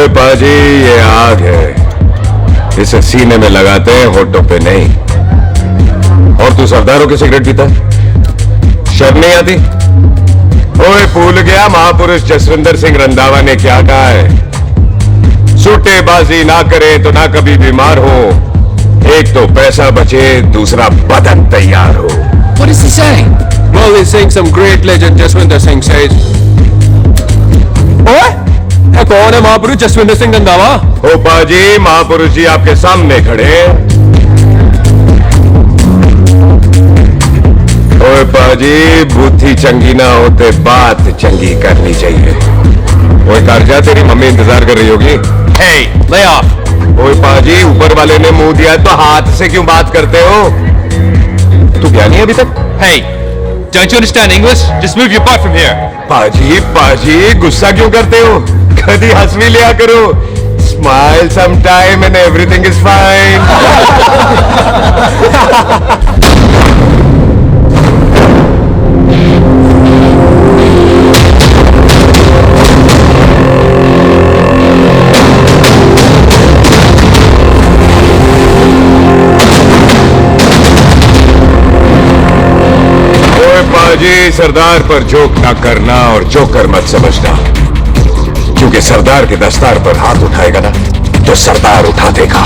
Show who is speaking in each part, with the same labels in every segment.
Speaker 1: ओए पाजी, ये आग है, इसे सीने में लगाते हैं, होठों पे नहीं। और तू सरदारों की सिगरेट पीता है, शर्म नहीं आती? ओए भूल गया महापुरुष जसविंदर सिंह रंधावा ने क्या कहा है? सूटेबाजी ना करे तो ना कभी बीमार हो, एक तो पैसा बचे, दूसरा बदन तैयार हो।
Speaker 2: What is he saying?
Speaker 3: Well, he's saying some great legend Jaswinder Singh says. ओए, ये कौन है महापुरुष जसविंदर सिंह रंधावा?
Speaker 1: ओ पाजी, महापुरुष जी आपके सामने खड़े हैं। ओए पाजी, बुद्धि चंगी ना होते बात चंगी करनी चाहिए। ओए कारजा, तेरी मम्मी इंतजार कर रही होगी।
Speaker 2: Hey, lay off.
Speaker 1: ओए पाजी, ऊपर वाले ने मुंह दिया तो हाथ से क्यों बात करते हो? तू क्या नहीं अभी तक?
Speaker 2: Hey, don't you understand English? Just move your butt from here.
Speaker 1: पाजी पाजी, गुस्सा क्यों करते हो? कभी हंस भी लिया करो। Smile sometime and everything is fine. जी, सरदार पर जोक ना करना और जोकर मत समझना, क्योंकि सरदार के दस्तार पर हाथ उठाएगा ना तो सरदार उठा देगा।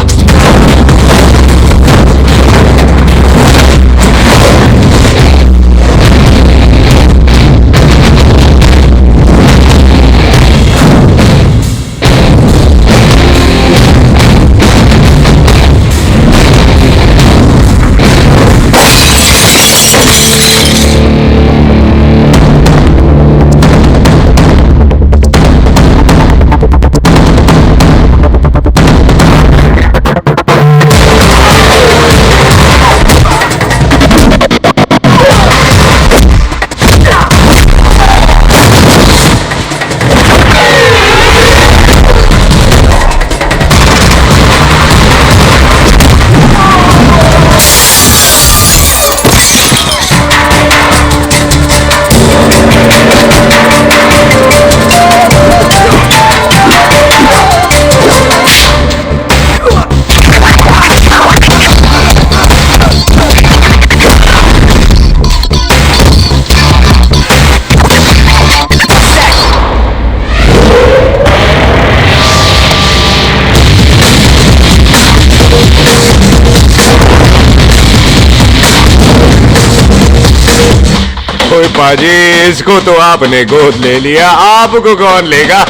Speaker 1: ओए पाजी, इसको तो आपने गोद ले लिया, आपको कौन लेगा?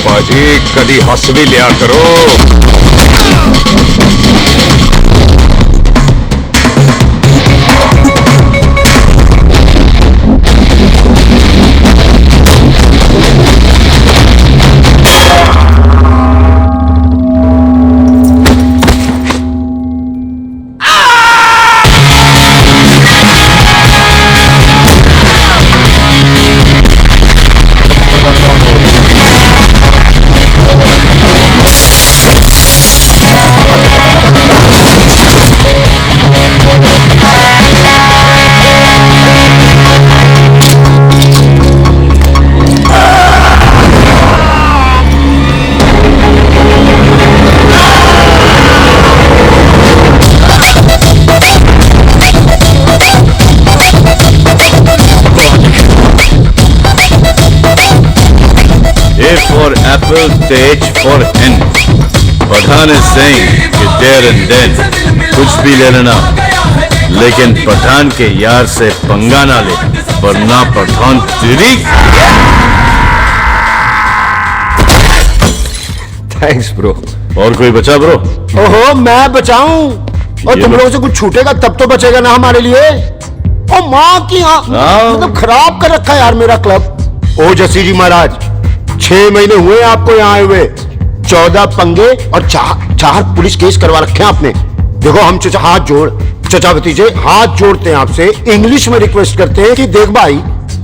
Speaker 1: पाजी, कभी हंस भी लिया करो।
Speaker 4: For apple, H for hen. Pathan is saying कि there and then कुछ भी ले लेना, लेकिन पठान के यार से पंगा ना ले, वरना पठान तेरी।
Speaker 1: Thanks bro.
Speaker 4: और कोई बचा ब्रो?
Speaker 5: ओहो, मैं बचाऊं? और
Speaker 4: ये
Speaker 5: तुम
Speaker 4: लो।
Speaker 5: लोगों से कुछ छूटेगा तब तो बचेगा ना हमारे लिए। ओ माँ की मतलब खराब कर रखा है यार मेरा क्लब। ओ जसी जी महाराज, 6 महीने हुए आपको यहाँ आए हुए, 14 पंगे और 4 पुलिस केस करवा रखे हैं आपने। देखो हम चचा चचा भतीजे हाथ जोड़ते हैं आपसे, इंग्लिश में रिक्वेस्ट करते हैं कि देख भाई,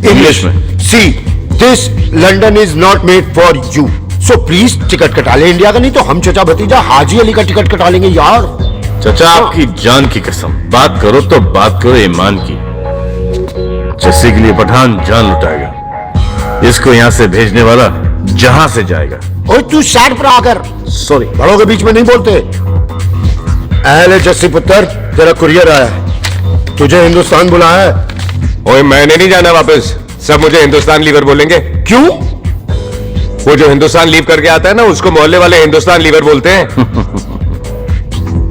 Speaker 4: इंग्लिश में?
Speaker 5: See this London is not made for you, so please ticket कटा ले इंडिया का, नहीं तो हम चचा भतीजा हाजी अली का टिकट कटा लेंगे यार।
Speaker 4: चाचा आपकी जान की कसम, बात करो तो बात करो ईमान की। जस्सी के लिए पठान जान लुटाएगा, इसको यहां से भेजने वाला जहां से जाएगा।
Speaker 5: ओए तू साइड पर आकर,
Speaker 4: सॉरी,
Speaker 5: बड़ों के बीच में नहीं बोलते। अहले जस्सी पुत्र, तेरा कुरियर आया है, तुझे हिंदुस्तान बुलाया है।
Speaker 1: ओए मैंने नहीं जाना वापस, सब मुझे हिंदुस्तान लीवर बोलेंगे।
Speaker 5: क्यों?
Speaker 1: वो जो हिंदुस्तान लीव करके आता है ना, उसको मोहल्ले वाले हिंदुस्तान लीवर बोलते हैं।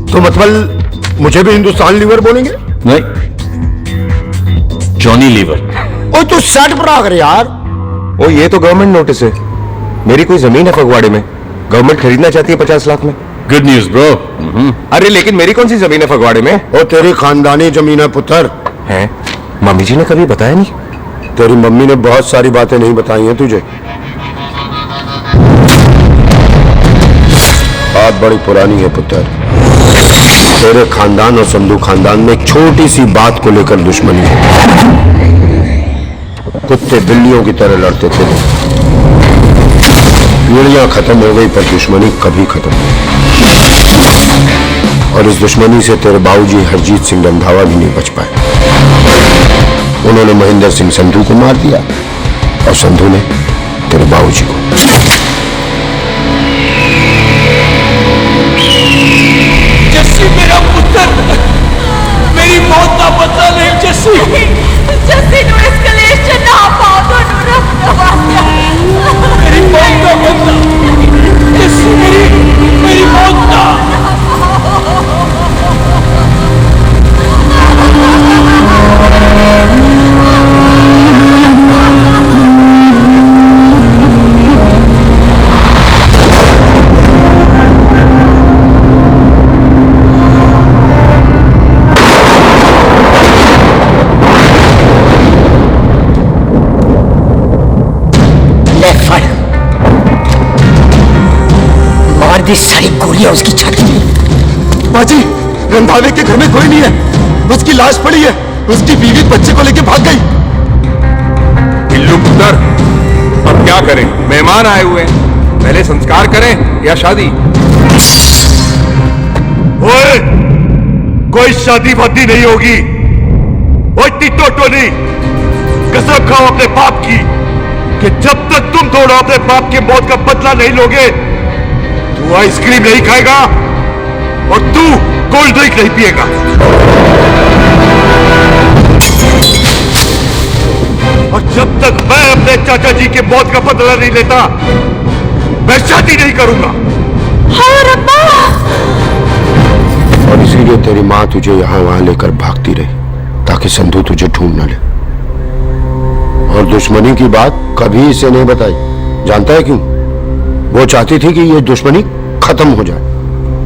Speaker 5: तो मतलब मुझे भी हिंदुस्तान लीवर बोलेंगे?
Speaker 4: नहीं, जॉनी लीवर।
Speaker 5: ओए तू साइड पर आकर यार।
Speaker 1: ओ ये तो गवर्नमेंट नोटिस है, मेरी कोई जमीन है फगवाड़े में, गवर्नमेंट खरीदना चाहती है 50 लाख में।
Speaker 4: Good news bro.
Speaker 1: अरे लेकिन मेरी कौन सी जमीन है फगवाड़े में?
Speaker 5: ओ तेरी खानदानी जमीन है पुत्र।
Speaker 1: है? मम्मी जी ने कभी बताया नहीं।
Speaker 5: तेरी मम्मी ने बहुत सारी बातें नहीं बताई हैं तुझे। बात बड़ी पुरानी है पुत्र, तेरे खानदान और संधू खानदान में एक छोटी सी बात को लेकर दुश्मनी है। कुत्ते बिल्लियों की तरह लड़ते थे, पीढ़ियां खत्म हो गई पर दुश्मनी कभी खत्म नहीं। और इस दुश्मनी से तेरे बाबूजी हरजीत सिंह रंधावा भी नहीं बच पाए। उन्होंने महेंद्र सिंह संधू को मार दिया और संधू ने तेरे बाबूजी को।
Speaker 3: जस्सी मेरा पुत्र, मेरी मौत का बदला नहीं जस्सी।
Speaker 6: जस्सी नु एस्केलेशन ना पाओ तो नु रखवाया।
Speaker 3: मेरी मौत का बदला जस्सी, मेरी मौत का।
Speaker 5: मार दी सारी गोलियां उसकी छाती में।
Speaker 7: बाजी, रंधावे के घर में कोई नहीं है, उसकी लाश पड़ी है, उसकी बीवी बच्चे को लेकर भाग गई।
Speaker 1: पिल्लू पुत्र, अब क्या करें? मेहमान आए हुए हैं, पहले संस्कार करें या शादी?
Speaker 7: ओए, कोई शादी वादी नहीं होगी। ओए टिटो नहीं, कसम खाओ अपने बाप की कि जब तक तुम दोनों अपने बाप के मौत का बदला नहीं लोगे, तू आइसक्रीम नहीं खाएगा और तू कोल्ड ड्रिंक नहीं पिएगा। और जब तक मैं अपने चाचा जी के मौत का बदला नहीं लेता, मैं शादी नहीं करूंगा।
Speaker 5: और इसीलिए तेरी माँ तुझे यहाँ वहां लेकर भागती रही ताकि संधू तुझे ढूंढ न ले। और दुश्मनी की बात कभी इसे नहीं बताई, जानता है क्यों? वो चाहती थी कि ये दुश्मनी खत्म हो जाए।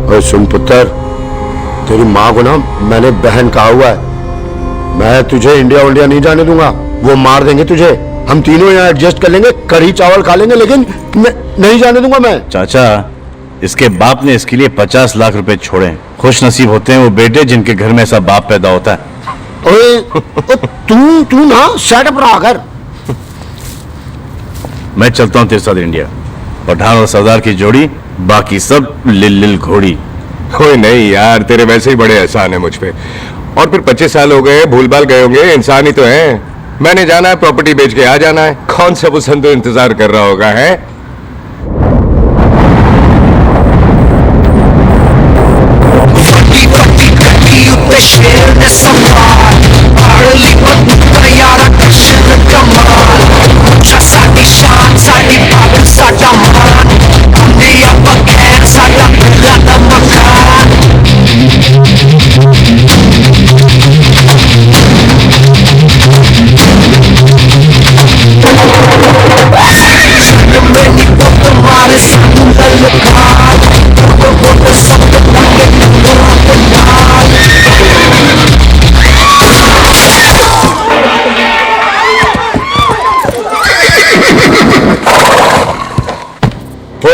Speaker 5: और सुन पुत्र, तेरी माँ को ना मैंने बहन कहा हुआ है, मैं तुझे इंडिया नहीं जाने दूंगा, वो मार देंगे तुझे। हम तीनों यहाँ एडजस्ट कर लेंगे, कढ़ी चावल खा लेंगे, लेकिन मैं नहीं जाने दूंगा मैं।
Speaker 4: चाचा, इसके बाप ने इसके लिए 50 लाख रुपए छोड़े। खुश नसीब होते हैं वो बेटे जिनके घर में ऐसा बाप पैदा होता है।
Speaker 5: ओए तू ना सेटअप रहा कर।
Speaker 4: मैं चलता हूँ तेरे साथ इंडिया। पठान और सरदार की जोड़ी, बाकी सब लिल घोड़ी।
Speaker 1: कोई नहीं यार, तेरे वैसे ही बड़े एहसान है मुझ पे। और फिर 25 साल हो गए, भूल भाल गए होंगे, इंसान ही तो है। मैंने जाना है, प्रॉपर्टी बेच के आ जाना है। कौन सा वो संधू इंतजार कर रहा होगा? है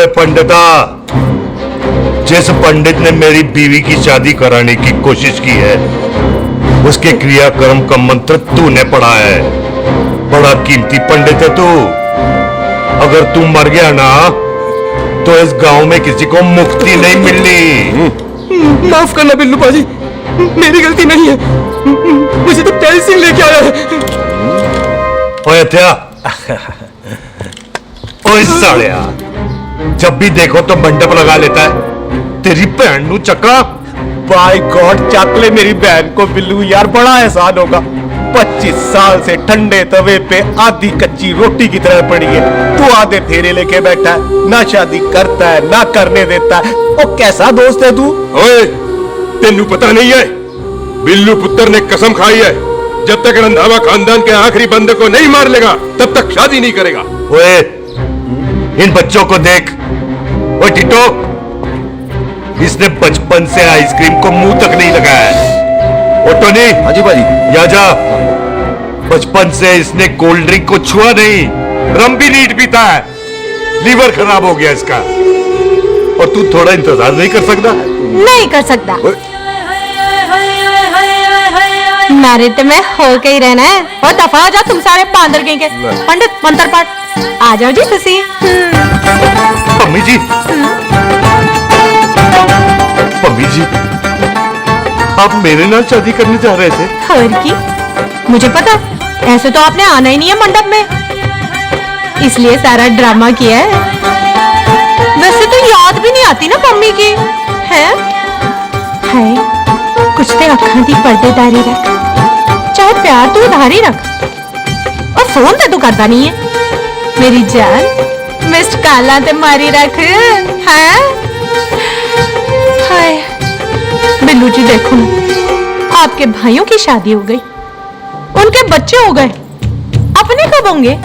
Speaker 7: ओए पंडिता, जिस पंडित ने मेरी बीवी की शादी कराने की कोशिश की है, उसके क्रियाक्रम का मंत्र तूने पढ़ा है। बड़ा कीमती पंडित है तू। अगर तू मर गया ना, तो इस गांव में किसी को मुक्ति नहीं मिलनी।
Speaker 3: माफ करना बिल्लू पाजी, मेरी गलती नहीं है। मुझे तो तेल सिंह लेके आया है।
Speaker 7: ओए हत्या, ओए सालिया, जब भी देखो तो मंडप लगा लेता है। तेरी भैन नू चक्का।
Speaker 8: बाय गॉड, चक ले मेरी बहन को बिल्लू यार, बड़ा एहसान होगा। 25 साल से ठंडे तवे पे आधी कच्ची रोटी की तरह पड़ी है। तू आधे फेरे लेके बैठा है, ना शादी करता है ना करने देता है। ओ कैसा दोस्त है तू?
Speaker 1: ओए, तेनू पता नहीं है, बिल्लू पुत्र ने कसम खाई है, जब तक रंधावा खानदान के आखिरी बंदे को नहीं मार लेगा तब तक शादी नहीं करेगा।
Speaker 7: ओए, इन बच्चों को देख। ओए टिटो, इसने बचपन से आइसक्रीम को मुंह तक नहीं लगाया है। ओ टोनी,
Speaker 5: हाँ जी भाजी।
Speaker 7: या जा। बचपन से इसने कोल्ड ड्रिंक को छुआ नहीं, रम भी नीट पीता है। लीवर खराब हो गया इसका। और तू थोड़ा इंतजार नहीं कर सकता?
Speaker 6: नहीं कर सकता। मैरिड में हो के ही रहना है। और दफा हो जाओ तुम सारे बांदर गए के। पंडित मंत्र पाठ। आ जाओ जी तुसी।
Speaker 7: पम्मी जी, पम्मी जी, आप मेरे नाल शादी करने जा रहे थे?
Speaker 6: और की मुझे पता, ऐसे तो आपने आना ही नहीं है मंडप में, इसलिए सारा ड्रामा किया है। वैसे तो याद भी नहीं आती ना मम्मी की है। हाय, कुछ ते अखां दी पर्देदारी रख, चाहे प्यार तू उधारी रख, और फोन ते तू करता नहीं है। मेरी जान मिस्ड काला ते मारी रख है। हाय बिल्लू जी, देखो ना, आपके भाइयों की शादी हो गई, उनके बच्चे हो गए, अपने कब होंगे?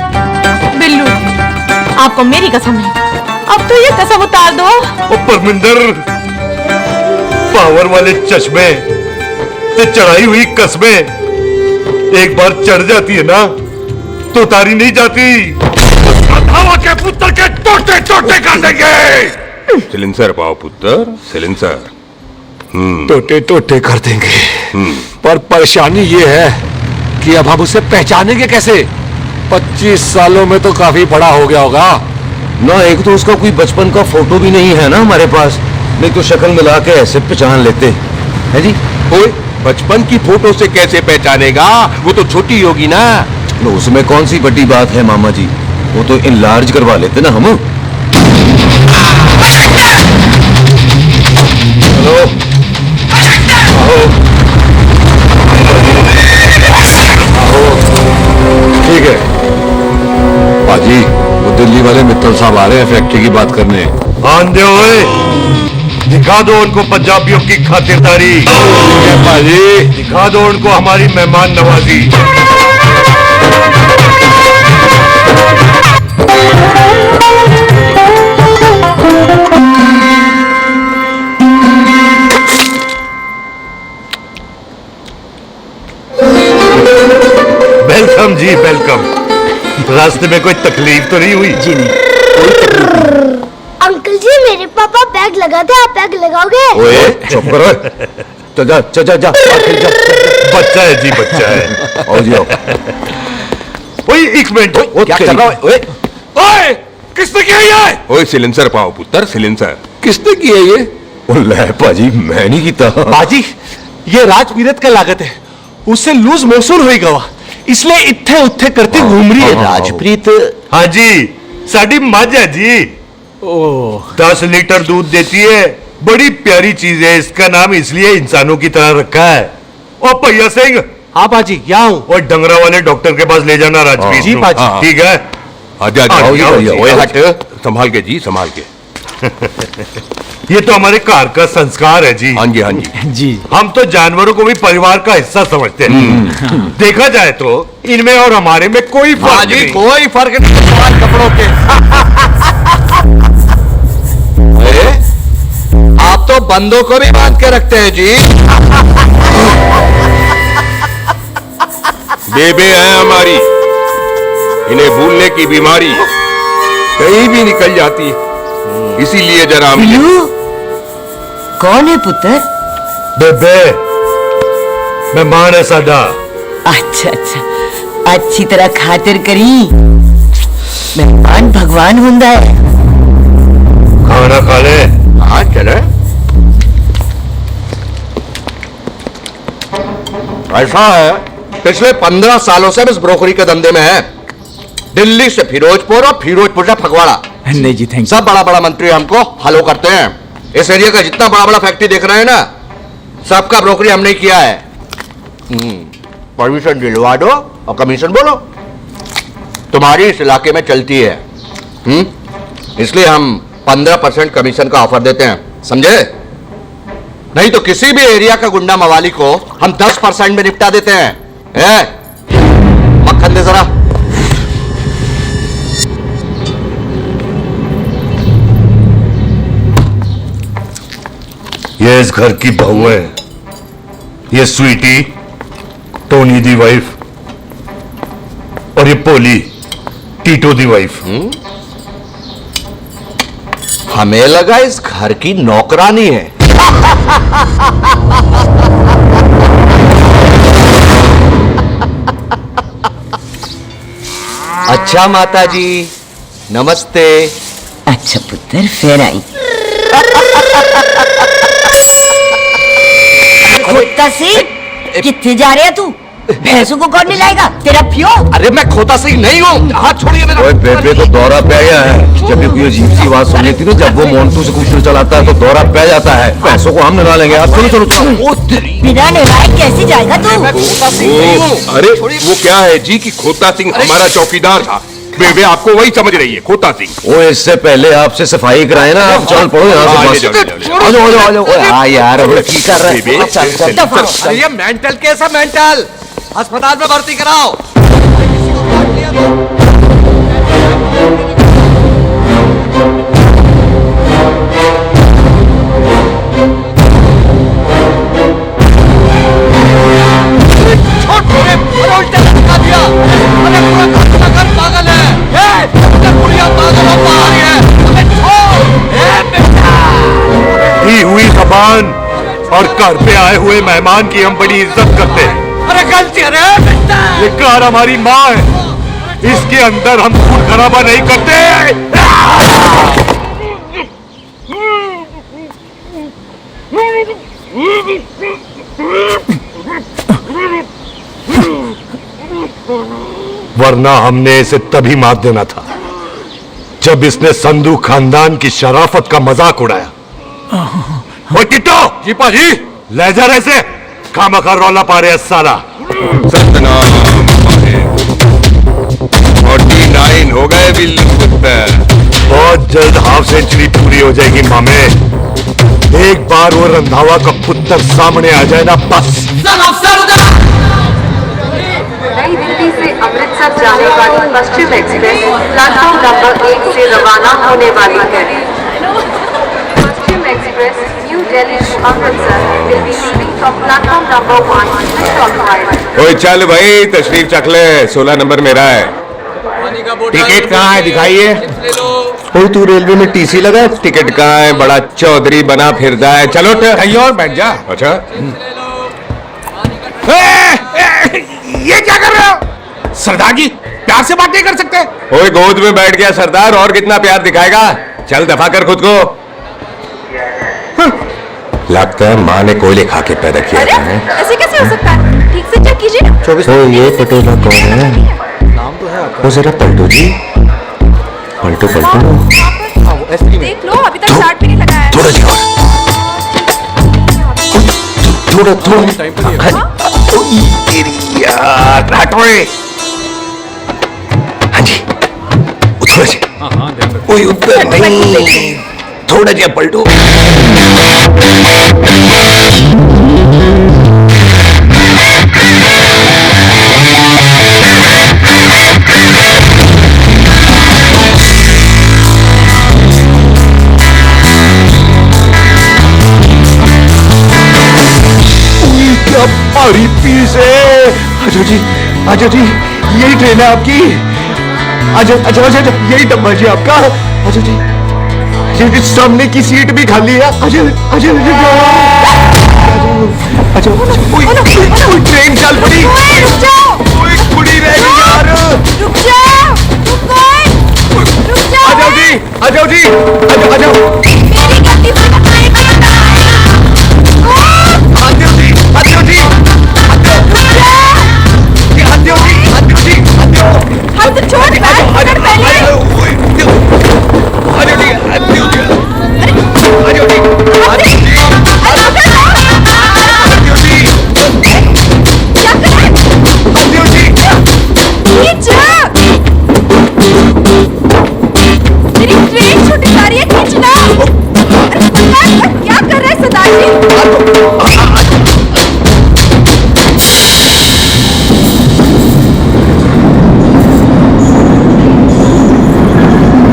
Speaker 6: बिल्लू, आपको मेरी कसम है, अब तो ये कसम उतार दो।
Speaker 7: ओ परमिंदर, पावर वाले चश्मे ते चढ़ाई हुई कस्में एक बार चढ़ जाती है ना, तो उतारी नहीं जाती। हवा के पुत्र के टोटे टोटे कर देंगे।
Speaker 1: सिलेंसर पाओ पुत्र, सिलेंसर।
Speaker 5: टोटे टोटे कर देंगे, पर परेशानी ये है कि अब हम उसे पहचानेंगे कैसे? 25 सालों में तो काफी बड़ा हो गया होगा ना। एक तो उसका कोई बचपन का फोटो भी नहीं है ना हमारे पास, नहीं तो शक्ल मिला के ऐसे पहचान लेते है जी।
Speaker 1: ओए, बचपन की फोटो से कैसे पहचानेगा? वो तो छोटी होगी ना।
Speaker 5: तो उसमें कौन सी बड़ी बात है मामा जी, वो तो इनलार्ज करवा लेते ना हम। हेलो, ठीक है बाजी, वो दिल्ली वाले मित्तल साहब आ रहे हैं फैक्ट्री की बात करने।
Speaker 7: आंधे हुए, दिखा दो उनको पंजाबियों की खातिरदारी।
Speaker 5: बाजी,
Speaker 7: दिखा दो उनको हमारी मेहमान नवाजी। वेलकम जी, वेलकम। रास्ते में कोई तकलीफ तो नहीं हुई?
Speaker 8: जी नहीं।
Speaker 9: अंकल जी, मेरे पापा बैग लगाते, आप बैग लगाओगे?
Speaker 5: ओए चुप करो, जा जा जा जा, आखिर जा।
Speaker 7: बच्चा है जी, बच्चा है।
Speaker 5: आओ जी आओ।
Speaker 7: ओए एक मिनट,
Speaker 5: क्या कर रहा है? ओए
Speaker 7: ओए, किसने किया ये?
Speaker 1: ओए सिलेंसर पाओ पुत्र, सिलेंसर।
Speaker 5: किसने किया ये? ओ ले पाजी, मैं नहीं कीता।
Speaker 8: बाजी, ये राजपीरत का लागत है, उससे लूज मोशन हुई गवा, इसलिए इत्थे उत्थे करती घूम रही है।
Speaker 5: राजप्रीत?
Speaker 7: हाँ जी, साडी मझ है जी। 10 लीटर दूध देती है, बड़ी प्यारी चीज है। इसका नाम इसलिए इंसानों की तरह रखा है। ओ भैया सिंह।
Speaker 8: हाँ बाजी, क्या हूँ?
Speaker 7: और डंगरा वाले डॉक्टर के पास ले जाना राजपीत
Speaker 8: जी
Speaker 7: को।
Speaker 8: पाजी।
Speaker 7: ठीक है।
Speaker 1: आजा
Speaker 7: आओ जी, आओ जी,
Speaker 1: ओए
Speaker 7: आओ
Speaker 1: हट, संभाल के जी, संभाल के।
Speaker 7: ये तो हमारे घर का संस्कार है जी।
Speaker 1: हाँ जी, हाँ जी।
Speaker 8: जी।
Speaker 7: हम तो जानवरों को भी परिवार का हिस्सा समझते हैं। देखा जाए तो इनमें और हमारे में कोई फर्क नहीं।
Speaker 1: कोई फर्क नहीं सवाल कपड़ों के। आप तो बंदों को भी बांध के रखते हैं जी। बेबे है हमारी, इन्हें भूलने की बीमारी कहीं भी निकल जाती है। इसीलिए जरा हम
Speaker 10: बिल्लू कौन है पुत्र?
Speaker 7: बेबे मेहमान है साडा।
Speaker 10: अच्छा अच्छा अच्छी तरह खातिर करी। मेहमान भगवान हुंदा है।
Speaker 7: खाना खा ले।
Speaker 5: हाँ चले। ऐसा है, पिछले 15 सालों से हम इस ब्रोकरी के धंधे में है। दिल्ली से फिरोजपुर और फिरोजपुर से फगवाड़ा।
Speaker 8: नहीं जी थैंक
Speaker 5: सब बड़ा बड़ा मंत्री हमको फॉलो करते हैं। इस एरिया का जितना बड़ा बड़ा फैक्ट्री देख रहे हैं ना, सबका ब्रोकरी हमने किया है। परमिशन दिलवा दो और कमीशन बोलो। तुम्हारी इस इलाके में चलती है। इसलिए हम 15% कमीशन का ऑफर देते हैं, समझे? नहीं तो किसी भी एरिया का गुंडा मवाली को हम 10% में निपटा देते हैं। मक्खन दे जरा।
Speaker 7: ये इस घर की बहू है। ये स्वीटी टोनी दी वाइफ और ये पोली टीटो दी वाइफ।
Speaker 5: हमें लगा इस घर की नौकरानी है। अच्छा माता जी नमस्ते।
Speaker 10: अच्छा पुत्र फिर आई। खोता सिंह कितने जा रहे तू? भैंसों को कौन लाएगा? तेरा पियो।
Speaker 5: अरे मैं खोता सिंह नहीं हूँ, हाथ छोड़िए मेरा।
Speaker 1: ओए बेबे को दौरा पे आया है। जब भी कोई अजीब सी आवाज सुन लेती ना, जब वो मोन्टू से कुछ चलाता है तो दौरा पे जाता है। पैसों को हम निकाल लेंगे। आप चलो चलो चलो।
Speaker 10: बिना निभाए कैसे जाएगा तू?
Speaker 5: मैं खोता सिंह नहीं हूँ।
Speaker 1: अरे वो क्या है जी कि खोता सिंह हमारा चौकीदार था। बेबे आपको वही समझ रही है, खोता सिंह। ओ इससे पहले आपसे सफाई कराए ना, आप चल पड़ो यहाँ से। आ जाओ आ जाओ। हाँ यार अब की कर रहा है।
Speaker 5: अरे ये मेंटल केस है, मेंटल। अस्पताल में भर्ती कराओ।
Speaker 7: दी हुई जबान और घर पे आए हुए मेहमान की हम बड़ी इज्जत करते हैं।
Speaker 5: अरे गलती है रे बेटा।
Speaker 7: ये कार हमारी माँ है, इसके अंदर हम खून खराबा नहीं करते। वरना हमने इसे तभी मार देना था जब इसने संधू खानदान की शराफत का मजाक उड़ाया। ओ टिट्टो जी पाजी ले जा रहे से खामखा रौला पा रहे साला।
Speaker 1: सतनाम 49 हो गए बिल्लू कुत्ते।
Speaker 7: बहुत जल्द हाफ सेंचुरी पूरी हो जाएगी मामे। एक बार वो रंधावा का पुत्र सामने आ जाए ना, बस।
Speaker 11: नई दिल्ली से अमृतसर जाने वाली पश्चिम एक्सप्रेस प्लेटफॉर्म नंबर 1 से रवाना होने वाली है। Paschim express New Delhi to Amritsar will be leaving from platform number 1।
Speaker 1: ओए चल भाई तशरीफ चख ले, 16 नंबर मेरा है।
Speaker 5: टिकट कहाँ है दिखाइए।
Speaker 1: ओए तू रेलवे में टीसी लगा, टिकट कहाँ है? बड़ा चौधरी बना फिरता है। चलो
Speaker 8: कहीं और बैठ जा।
Speaker 1: अच्छा
Speaker 8: ये क्या कर रहे हो? सरदार जी प्यार से बात नहीं कर सकते?
Speaker 1: ओए गोद में बैठ गया सरदार, और कितना प्यार दिखाएगा? चल दफा कर खुद को। लगता है माँ ने कोयले खा के पैदा किया है।
Speaker 6: ऐसे कैसे हो सकता है? ठीक से चेक कीजिए।
Speaker 1: तो ये पटोला कौन है? नाम तो है वो जरा पलटो जी, पलटो पलटो।
Speaker 6: देख लो अभी तक स्टार्ट भी नहीं लगा है।
Speaker 1: थोड़ा जी थोड़ा यार हटोए। हाँ जी उधर जी। कोई उधर नहीं, थोड़ा जी पलटो।
Speaker 7: हमारी पीस है। आजा जी यही ट्रेन है आपकी। आजा अच्छा अच्छा यही डब्बा जी आपका। आजा जी सामने की सीट भी खाली है। आजा आजा आजा ट्रेन चल पड़ी। कुड़ी रह गई यार।
Speaker 6: रुक जाओ,
Speaker 7: आ जाओ जी, आ जाओ जी, आ जाओ।
Speaker 6: मेरी गलती से बताए करता है।
Speaker 7: आ जाओ जी, आ जाओ जी, आ जाओ। आ जाओ जी, आ जाओ जी, आ जाओ।
Speaker 6: हाथ छोड़, बैठ पहले।
Speaker 7: आ जाओ जी, आ जाओ जी, आ जाओ जी, आ जाओ जी।
Speaker 6: मेरी ट्रेन छूटी जा रही है, खींचना। क्या कर रहे हैं सरदार जी?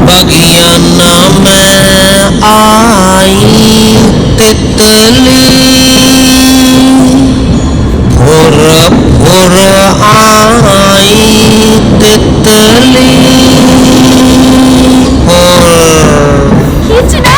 Speaker 3: बगियाना में आई तितली फुर फुर आई तितली
Speaker 6: खींचना।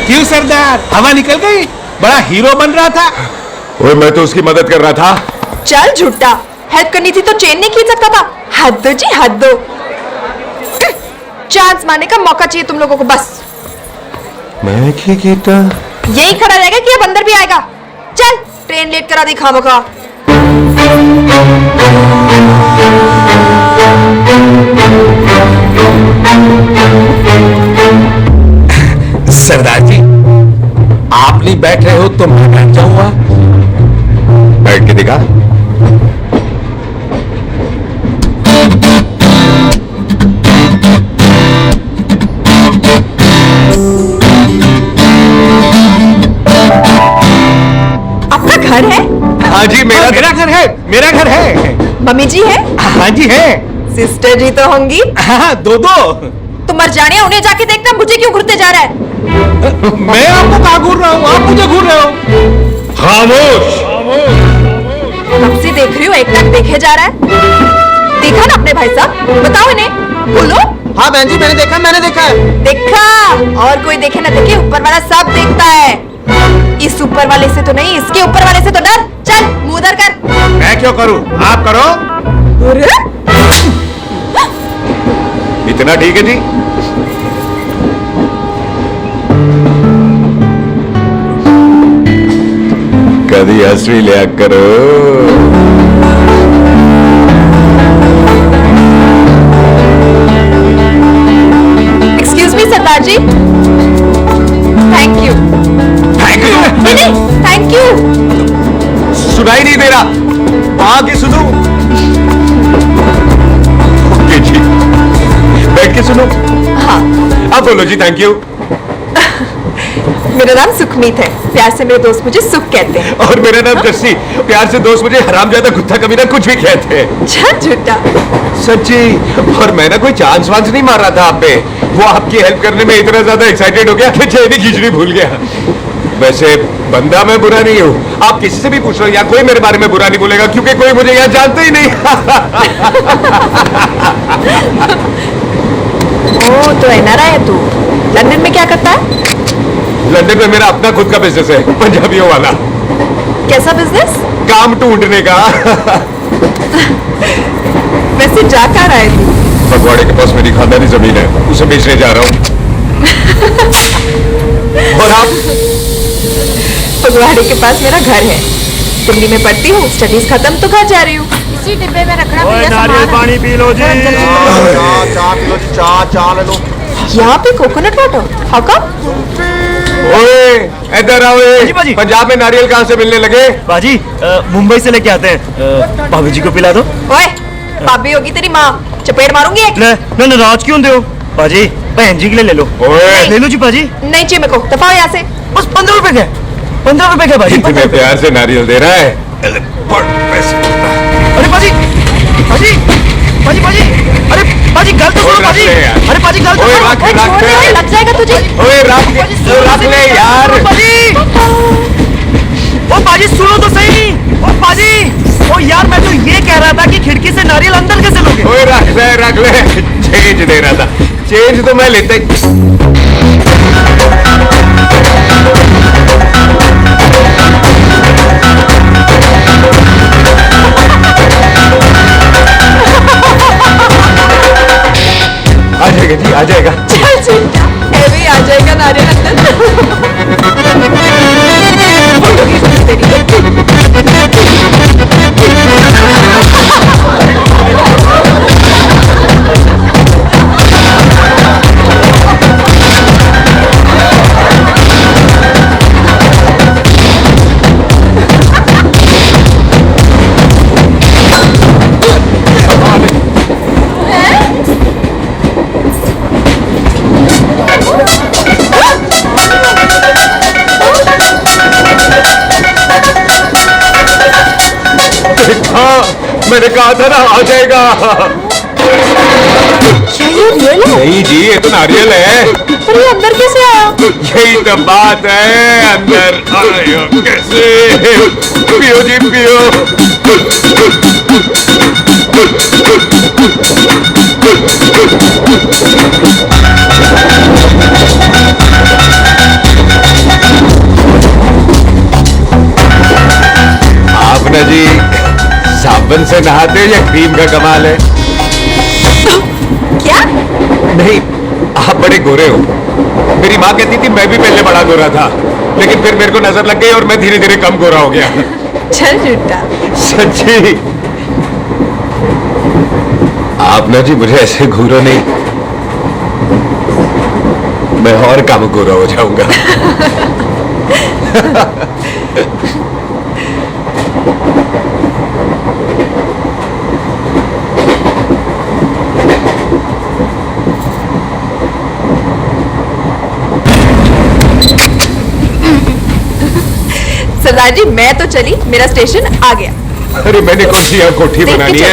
Speaker 8: क्यों सरदार, हवा निकल गई? बड़ा हीरो बन रहा था।
Speaker 1: ओए मैं तो उसकी मदद कर रहा था।
Speaker 6: चल झूठा, हेल्प करनी थी तो चेन नहीं खींच सकता था। हाथ दो जी, हाथ दो। चांस मारने का मौका चाहिए तुम लोगों को बस।
Speaker 1: मैं की कीता
Speaker 6: यही खड़ा रहेगा कि अब अंदर भी आएगा? चल, ट्रेन लेट करा दी खामखा।
Speaker 8: सरदार जी, आप नहीं बैठ रहे हो तो मैं बैठ जाऊंगा।
Speaker 1: बैठ के दिखा।
Speaker 6: आपका घर है?
Speaker 8: हाँ जी, मेरा घर है, मेरा घर है।
Speaker 6: मम्मी जी है?
Speaker 8: हाँ जी है।
Speaker 6: सिस्टर जी तो होंगी?
Speaker 8: हाँ, दो दो।
Speaker 6: तुम मर जाने, उन्हें जाके देखना मुझे क्यों घूरते जा रहा है।
Speaker 8: मैं आपको कहाँ घूर रहा हूँ, आप मुझे घूर रहे हो।
Speaker 1: खामोश।
Speaker 6: कब से देख रही हूँ, एक टक देखे जा रहा है। देखा ना अपने भाई साहब, बताओ इन्हें, बोलो।
Speaker 8: हाँ बहन जी, मैंने देखा है।
Speaker 6: देखा? और कोई देखे ना देखे, ऊपर वाला सब देखता है। इस ऊपर वाले से तो नहीं, इसके ऊपर वाले से तो डर। चल मुंह उधर कर।
Speaker 8: मैं क्यों करूँ, आप करो।
Speaker 6: अरे
Speaker 1: इतना ठीक है जी। कभी हंसी लिया करो।
Speaker 6: Excuse me Sardar ji. Thank you.
Speaker 7: Thank you.
Speaker 6: नहीं, थैंक यू।
Speaker 7: सुनाई नहीं दे रहा, आगे सुनो। ओके जी, बैठ के सुनो।
Speaker 6: हाँ,
Speaker 7: अब बोलो जी थैंक यू।
Speaker 6: मेरा नाम सुखमीत है, प्यार से मेरे दोस्त मुझे सुख कहते हैं।
Speaker 7: और मेरा नाम जस्सी, प्यार से दोस्त मुझे हरामजादा, कुत्ता कमीना कुछ भी कहते हैं।
Speaker 6: अच्छा झूठा।
Speaker 7: सच्ची। और मैं ना कोई चांस वांस नहीं मार रहा था आप पे, वो आपकी हेल्प करने में इतना ज्यादा एक्साइटेड हो गया कि चेन ही खींचनी भूल गया। वैसे बंदा मैं बुरा नहीं हूँ, आप किसी से भी पूछ लो, या कोई मेरे बारे में बुरा नहीं बोलेगा, क्योंकि कोई मुझे यहाँ जानता ही नहीं।
Speaker 6: ओ तो एनआरआई है तू। लंदन में क्या करता है?
Speaker 7: लंदन में मेरा अपना खुद का बिजनेस है, पंजाबियों वाला।
Speaker 6: कैसा बिजनेस?
Speaker 7: काम ढूंढने का।
Speaker 6: वैसे जा कहाँ रहा है तू?
Speaker 1: फगवाड़े के पास मेरी खानदानी जमीन है, उसे बेचने जा रहा हूँ।
Speaker 7: और आप?
Speaker 6: फगवाड़े के पास मेरा घर है, दिल्ली में पढ़ती हूँ, स्टडीज खत्म तो घर जा रही हूँ। इसी डिब्बे में रखना भैया सामान।
Speaker 7: पानी पी लो जी।
Speaker 8: चाय पी लो जी, चाय ले लो।
Speaker 6: यहाँ पे कोकोनट वाटर? How come?
Speaker 7: ओए
Speaker 1: इधर आओ।
Speaker 8: जी बाजी।
Speaker 1: पंजाब में नारियल कहाँ से मिलने लगे?
Speaker 8: बाजी मुंबई से लेके आते हैं। भाभी जी को पिला दो।
Speaker 6: ओए, भाभी होगी तेरी माँ, चपेट मारूंगी एक।
Speaker 8: ना नाराज क्यों दे हो बाजी? बहन जी के लिए ले लो।
Speaker 1: ओए
Speaker 8: ले लो जी बाजी।
Speaker 6: नहीं चाहिए मेरे को, दफा हो यहाँ से।
Speaker 8: बस 15 रुपए का, 15 रुपए का बाजी।
Speaker 1: इतने प्यार से नारियल दे रहा है। पैसे।
Speaker 8: अरे बाजी बाजी बाजी बाजी, अरे बाजी गलत सुनो बाजी। अरे बाजी गलत
Speaker 1: ओए
Speaker 8: सुनो।
Speaker 1: रख रख
Speaker 6: लग जाएगा तुझे।
Speaker 1: ओए रख ले यार।
Speaker 8: बाजी ओ बाजी सुनो तो सही। ओ बाजी ओ यार, मैं तो ये कह रहा था कि खिड़की से नारियल अंदर कैसे लोगे?
Speaker 1: ओए रख ले। चेंज दे रहा था, चेंज तो मैं लेते आ जाएगा जी, आ जाएगा।
Speaker 6: चल चिंटा, भी आ जाएगा नारियल अंदर।
Speaker 1: मैंने कहा था ना आ जाएगा। नहीं जी, ये तो नारियल है।
Speaker 6: पर ये अंदर कैसे आया?
Speaker 1: यही तो बात है, अंदर आया कैसे? पियो जी पियो। आप ना जी साबुन से नहाते हो या क्रीम का कमाल है?
Speaker 6: क्या?
Speaker 1: नहीं, आप बड़े गोरे हो। मेरी माँ कहती थी मैं भी पहले बड़ा गोरा था, लेकिन फिर मेरे को नजर लग गई और मैं धीरे धीरे कम गोरा हो गया।
Speaker 6: चल झूठा।
Speaker 1: सच्ची। आप ना जी मुझे ऐसे घूरो नहीं, मैं और कम गोरा हो जाऊंगा।
Speaker 6: सरदार जी मैं तो चली, मेरा स्टेशन आ गया।
Speaker 1: अरे मैंने कौन सी यहाँ कोठी बनानी है?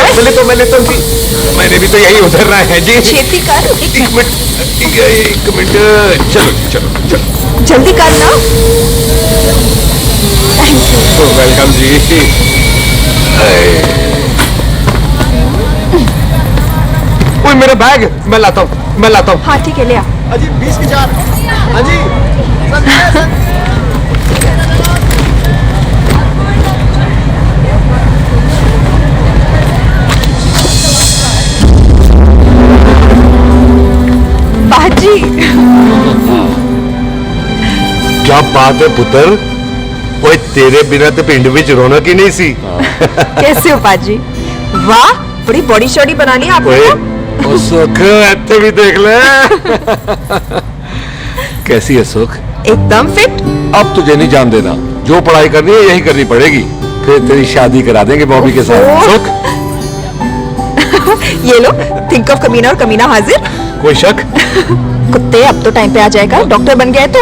Speaker 1: मैंने भी तो यही उतरना है जी।
Speaker 6: छेती कर।
Speaker 1: एक मिनट। चलो चलो चलो
Speaker 6: जल्दी कर ना।
Speaker 1: वेलकम जी। ओए मेरा बैग मैं लाता हूँ।
Speaker 6: हाँ ठीक है, ले आ।
Speaker 8: अजी 20 की 4। अजी
Speaker 6: बाजी
Speaker 7: क्या बात है पुत्र? ओए तेरे बिना तो पिंड विच रौनक ही नहीं सी।
Speaker 6: कैसे हो बाजी? वाह, बड़ी बॉडी शॉडी बना ली आपने।
Speaker 7: ओए सुख ऐसे भी देख ले। कैसी है सुख?
Speaker 6: एकदम फिट।
Speaker 7: अब तुझे नहीं जान देना, जो पढ़ाई करनी है यही करनी पड़ेगी, फिर तेरी शादी करा देंगे बॉबी के साथ। सुख
Speaker 6: ये लो, थिंक ऑफ कमीना और कमीना हाजिर।
Speaker 7: कोई शक?
Speaker 6: कुत्ते अब तो टाइम पे आ जाएगा, डॉक्टर बन गया है तू।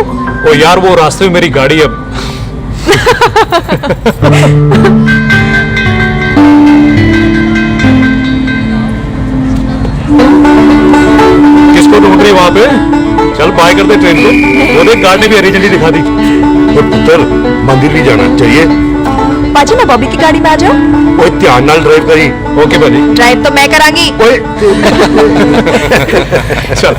Speaker 2: ओ यार वो रास्ते में मेरी गाड़ी अब।
Speaker 7: किसको ढूंढ रही वहां पे? चल बाय कर दे ट्रेन को। वो देख गार्ड ने भी हरी झंडी दिखा दी। और पुत्र मंदिर भी जाना चाहिए।
Speaker 6: बाजी मैं बॉबी की गाड़ी में आ जाऊं?
Speaker 7: ओए ध्यान नाल ड्राइव करी। ओके बाजी।
Speaker 6: ड्राइव तो मैं करांगी।
Speaker 7: ओए
Speaker 2: चल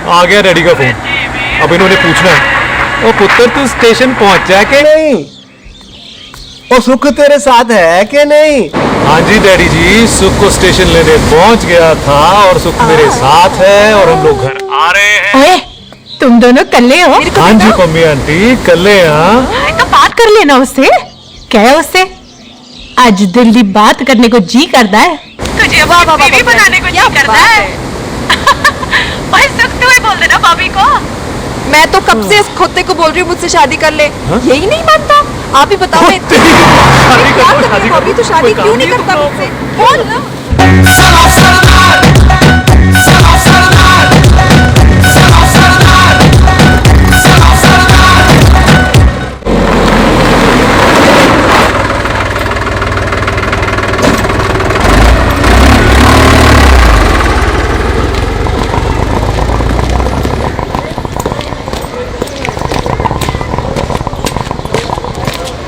Speaker 2: आ गया डैडी का फोन। अब इन्होंने पूछना है, ओ पुत्र तू स्टेशन पहुंचा कि नहीं?
Speaker 8: ओ सुख तेरे साथ है कि नहीं?
Speaker 2: हाँ जी डैडी जी, सुख को स्टेशन लेने पहुंच गया था और सुख मेरे साथ है और हम लोग घर आ रहे हैं।
Speaker 6: ओए, तुम दोनों कल्ले हो?
Speaker 2: हाँ जी मम्मी आंटी, कल्ले। हाँ
Speaker 6: तो बात कर लेना उससे। क्या है उससे? आज दिल्ली बात करने को जी करता है। तुझे अपनी बीवी बनाने को जी करता है। ओए सुख, तू ही बोल देना भाभी को।
Speaker 12: मैं तो कब से इस खोते को बोल रही हूँ मुझसे शादी कर ले, यही नहीं मानता। आप ही बताओ मैं अभी तो शादी क्यों नहीं करता मुझसे? बोल ना।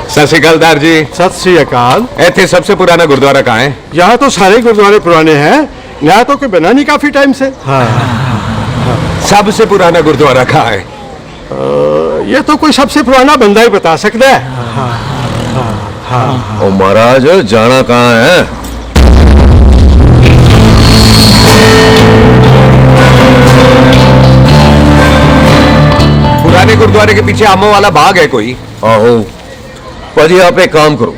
Speaker 1: सत श्री अकाल दार जी।
Speaker 5: सत श्री अकाल।
Speaker 1: ऐथे सबसे पुराना गुरुद्वारा कहाँ है?
Speaker 5: यहाँ तो सारे गुरुद्वारे पुराने हैं, नया तो कोई बना नहीं काफी टाइम से।
Speaker 1: सबसे पुराना गुरुद्वारा कहाँ है?
Speaker 5: ये तो कोई सबसे पुराना बंदा ही बता सकता है।
Speaker 4: ओ महाराज, जाना कहाँ है?
Speaker 1: पुराने गुरुद्वारे के पीछे आमों वाला बाग है कोई?
Speaker 4: आहो पाजी, आप एक काम करो,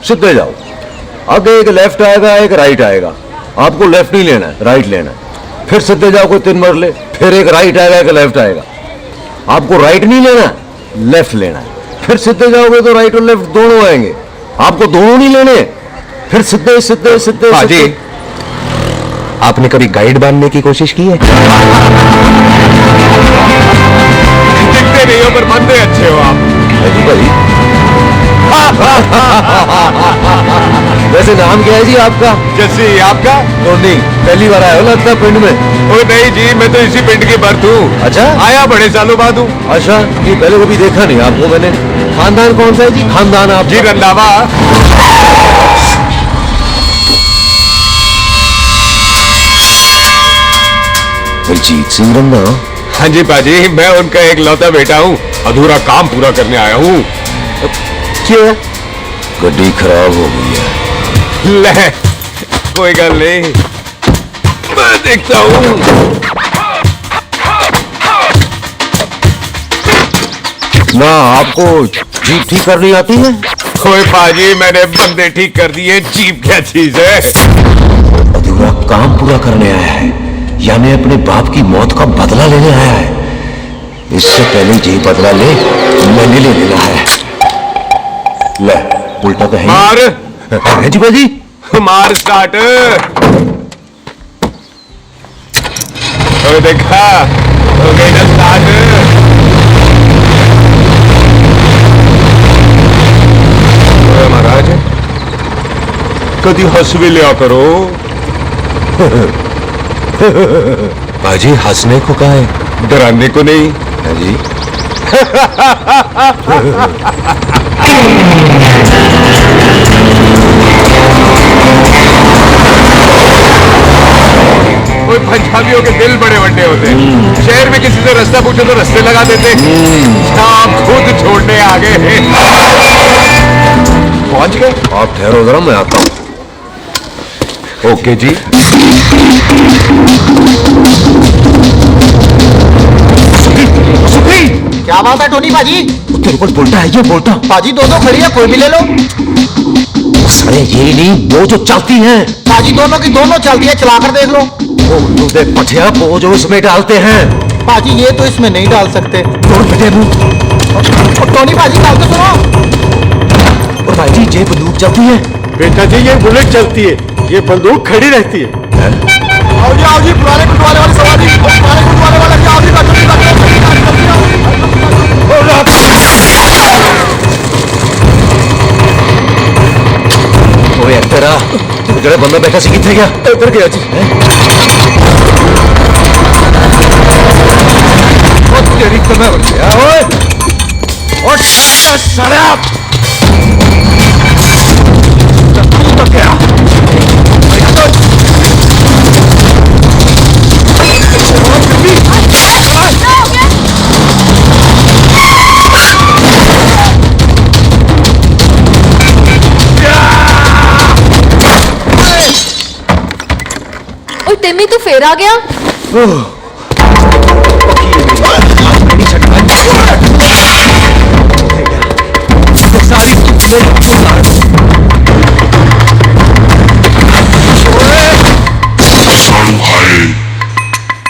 Speaker 4: सीधे जाओ। आगे एक लेफ्ट आएगा, एक राइट आएगा। आपको लेफ्ट नहीं लेना है, राइट लेना है। फिर सीधे जाओ कोई 3 मरले, फिर एक राइट आएगा, एक लेफ्ट आएगा। आपको राइट नहीं लेना है, लेफ्ट लेना है। फिर सीधे जाओगे तो राइट और लेफ्ट दोनों आएंगे। आपको दोनों नहीं लेने, फिर सीधे सीधे सीधे।
Speaker 1: पाजी, आपने कभी गाइड बांधने की कोशिश की है? दिखते नहीं हो पर बनते अच्छे हो आप।
Speaker 4: भाई वैसे नाम क्या है जी आपका?
Speaker 1: जस्सी। आपका?
Speaker 4: टोनी। पहली बार आया हो लगता है पिंड में?
Speaker 1: ओ नहीं जी, मैं तो इसी पिंड की बर्थ हूँ।
Speaker 4: अच्छा,
Speaker 1: आया बड़े सालों बाद हूँ।
Speaker 4: अच्छा, ये पहले कभी देखा नहीं आपको मैंने। खानदान कौन सा है जी? खानदान आप
Speaker 1: जी रंधावा।
Speaker 4: बलजीत सिंह रंधा?
Speaker 1: हाँ जी पाजी, मैं उनका एक लौता बेटा हूँ। अधूरा काम पूरा करने आया हूँ।
Speaker 4: क्या? गड्डी खराब हो गई है।
Speaker 1: ले, कोई गल नहीं, मैं देखता हूँ।
Speaker 4: ना आपको जीप ठीक करनी आती है?
Speaker 1: कोई पाजी, मैंने बंदे ठीक कर दिए, जीप क्या चीज है?
Speaker 4: अधूरा काम पूरा करने आया है, यानी अपने बाप की मौत का बदला लेने आया है। इससे पहले ये बदला ले, मैंने ले लेना है। ले, उल्टा तो है।
Speaker 1: मार
Speaker 4: जी बाजी,
Speaker 1: मार स्टार्ट। देखा, हो गई ना स्टार्ट। महाराज, कभी हंस भी लिया करो।
Speaker 4: बाजी हंसने को कहा है,
Speaker 1: डराने को नहीं
Speaker 4: है जी।
Speaker 1: कोई पंजाबियों के दिल बड़े बड़े होते हैं। शहर में किसी से रास्ता पूछो तो रास्ते लगा देते। आप खुद छोड़ने आ गए। पहुंच गए?
Speaker 4: आप ठहरो जरा, मैं आता हूं।
Speaker 1: ओके जी।
Speaker 8: क्या बात है टोनी बाजी?
Speaker 4: तेरे को बोलता है ये बोलता।
Speaker 8: बाजी दोनों खड़ी है, कोई भी ले लो।
Speaker 4: अरे ये नहीं, वो जो चलती हैं।
Speaker 8: बाजी दोनों की दोनों चलती है, चला कर देख लो।
Speaker 4: वो देख पठिया, वो जो इसमें डालते हैं।
Speaker 8: बाजी ये तो इसमें नहीं डाल सकते। टोनी बाजी बात तो सुनो।
Speaker 4: और भाई जी ये बंदूक चलती है?
Speaker 5: बेटा जी ये बुलेट चलती है, ये बंदूक खड़ी रहती है।
Speaker 8: आओ जी पुराने गुरुद्वारे वाली सवारी, पुराने गुरुद्वारे वाला क्या अभी
Speaker 4: ओए तेरा जरा बंदा बैठा सी किथे गया? इधर गया जी। ओ तेरी कमर हो गया। ओए ओ शराब तो क्या?
Speaker 12: और टिम्मी तू फिर आ गया।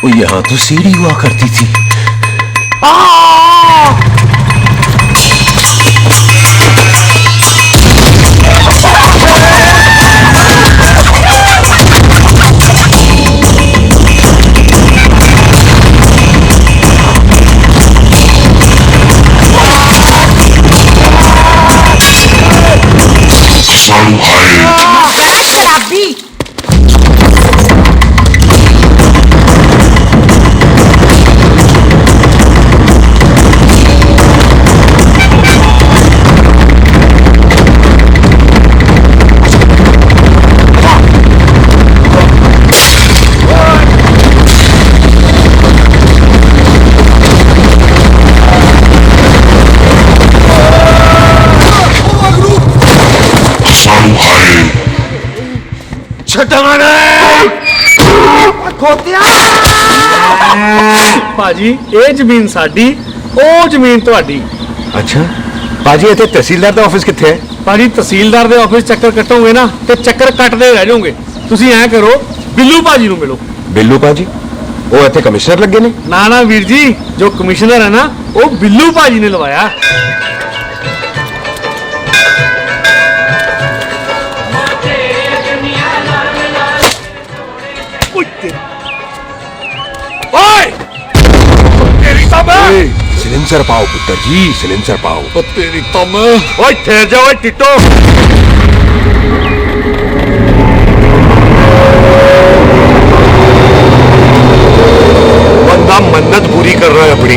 Speaker 4: वो यहाँ तो सीढ़ी हुआ करती थी।
Speaker 6: शराबी
Speaker 2: ਭਾਜੀ ਇਹ ਜ਼ਮੀਨ ਸਾਡੀ, ਉਹ ਜ਼ਮੀਨ ਤੁਹਾਡੀ।
Speaker 1: अच्छा पाजी इतने तहसीलदार ਦਾ ਆਫਿਸ ਕਿੱਥੇ ਹੈ?
Speaker 2: ਭਾਜੀ ਤਹਿਸੀਲਦਾਰ ਦੇ ਆਫਿਸ ਚੱਕਰ ਕੱਟੋਗੇ ਨਾ ਤੇ ਚੱਕਰ ਕੱਟਦੇ ਰਹਿ ਜਾਓਗੇ। ਤੁਸੀਂ ਐਂ ਕਰੋ, ਬਿੱਲੂ ਭਾਜੀ ਨੂੰ ਮਿਲੋ।
Speaker 1: ਬਿੱਲੂ ਪਾਜੀ ਉਹ ਇੱਥੇ ਕਮਿਸ਼ਨਰ ਲੱਗੇ ਨੇ?
Speaker 2: ਨਾ ਨਾ ਵੀਰ ਜੀ, ਜੋ ਕਮਿਸ਼ਨਰ ਹੈ ਨਾ ਉਹ ਬਿੱਲੂ ਭਾਜੀ ਨੇ ਲਵਾਇਆ।
Speaker 1: सिलेंसर पाओ पुत्र जी, सिलेंसर पाओ।
Speaker 7: तेरी तम ओए ठहर जा ओए टिट्टो। बंदा मन्नत पूरी कर रहा है अपनी,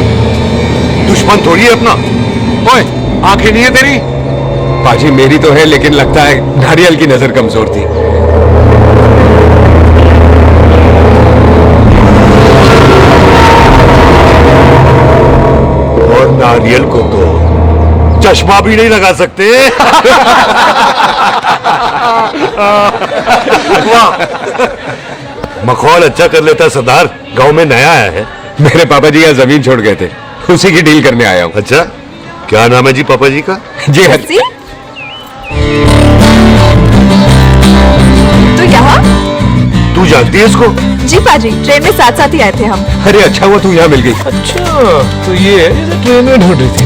Speaker 7: दुश्मन थोड़ी है अपना। ओए आंखें नहीं है तेरी?
Speaker 1: पाजी मेरी तो है, लेकिन लगता है नारियल की नजर कमजोर थी।
Speaker 7: और नारियल को तो चश्मा भी नहीं लगा सकते। वाह, मखौल अच्छा कर लेता सरदार। गांव में नया आया है?
Speaker 1: मेरे पापा जी यहाँ जमीन छोड़ गए थे, उसी की डील करने आया हूँ।
Speaker 7: अच्छा, क्या नाम है जी पापा जी का?
Speaker 1: जी हाँ।
Speaker 12: तो यहाँ
Speaker 7: तू जानती है इसको?
Speaker 12: जी पाजी, ट्रेन में साथ साथ ही आए थे हम।
Speaker 1: अरे अच्छा हुआ तू यहाँ मिल गई।
Speaker 2: अच्छा तो ये ट्रेन में ढूंढ रही थी।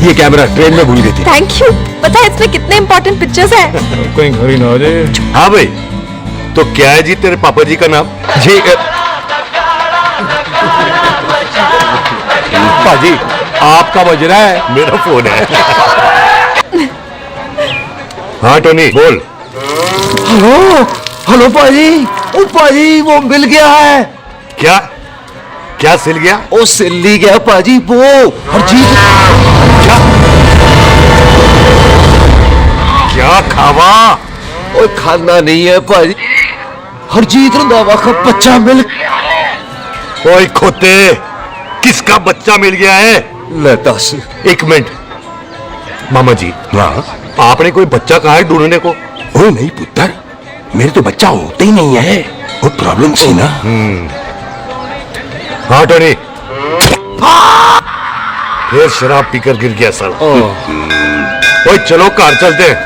Speaker 1: ये कैमरा ट्रेन में भूल गई थी।
Speaker 12: Thank you. पता है इसमें कितने इंपॉर्टेंट पिक्चर्स हैं?
Speaker 2: कहीं घर ही ना आ जाए।
Speaker 7: हाँ भाई, तो क्या है जी तेरे पापा जी का नाम?
Speaker 1: जी
Speaker 7: पाजी आपका बज रहा है, मेरा फोन है। हाँ टोनी बोल।
Speaker 3: हेलो हेलो पाजी, ओ पाजी वो मिल गया है।
Speaker 7: क्या क्या सिल गया?
Speaker 3: ओ सिल्ली गया पाजी वो हरजीत।
Speaker 7: क्या क्या खावा?
Speaker 3: ओ खाना नहीं है पाजी, हरजीत रंधावा का बच्चा मिल।
Speaker 7: ओए खोते, किसका बच्चा मिल गया है?
Speaker 3: ले दस।
Speaker 7: एक मिनट मामा जी।
Speaker 1: हाँ
Speaker 7: आपने कोई बच्चा कहा है ढूंढने को?
Speaker 1: ओ नहीं पुत्र, मेरे तो बच्चा होता ही नहीं है, वो प्रॉब्लम थी ना।
Speaker 7: हाँ टोनी, फिर शराब पीकर गिर गया सर। ओए चलो कार चलते हैं,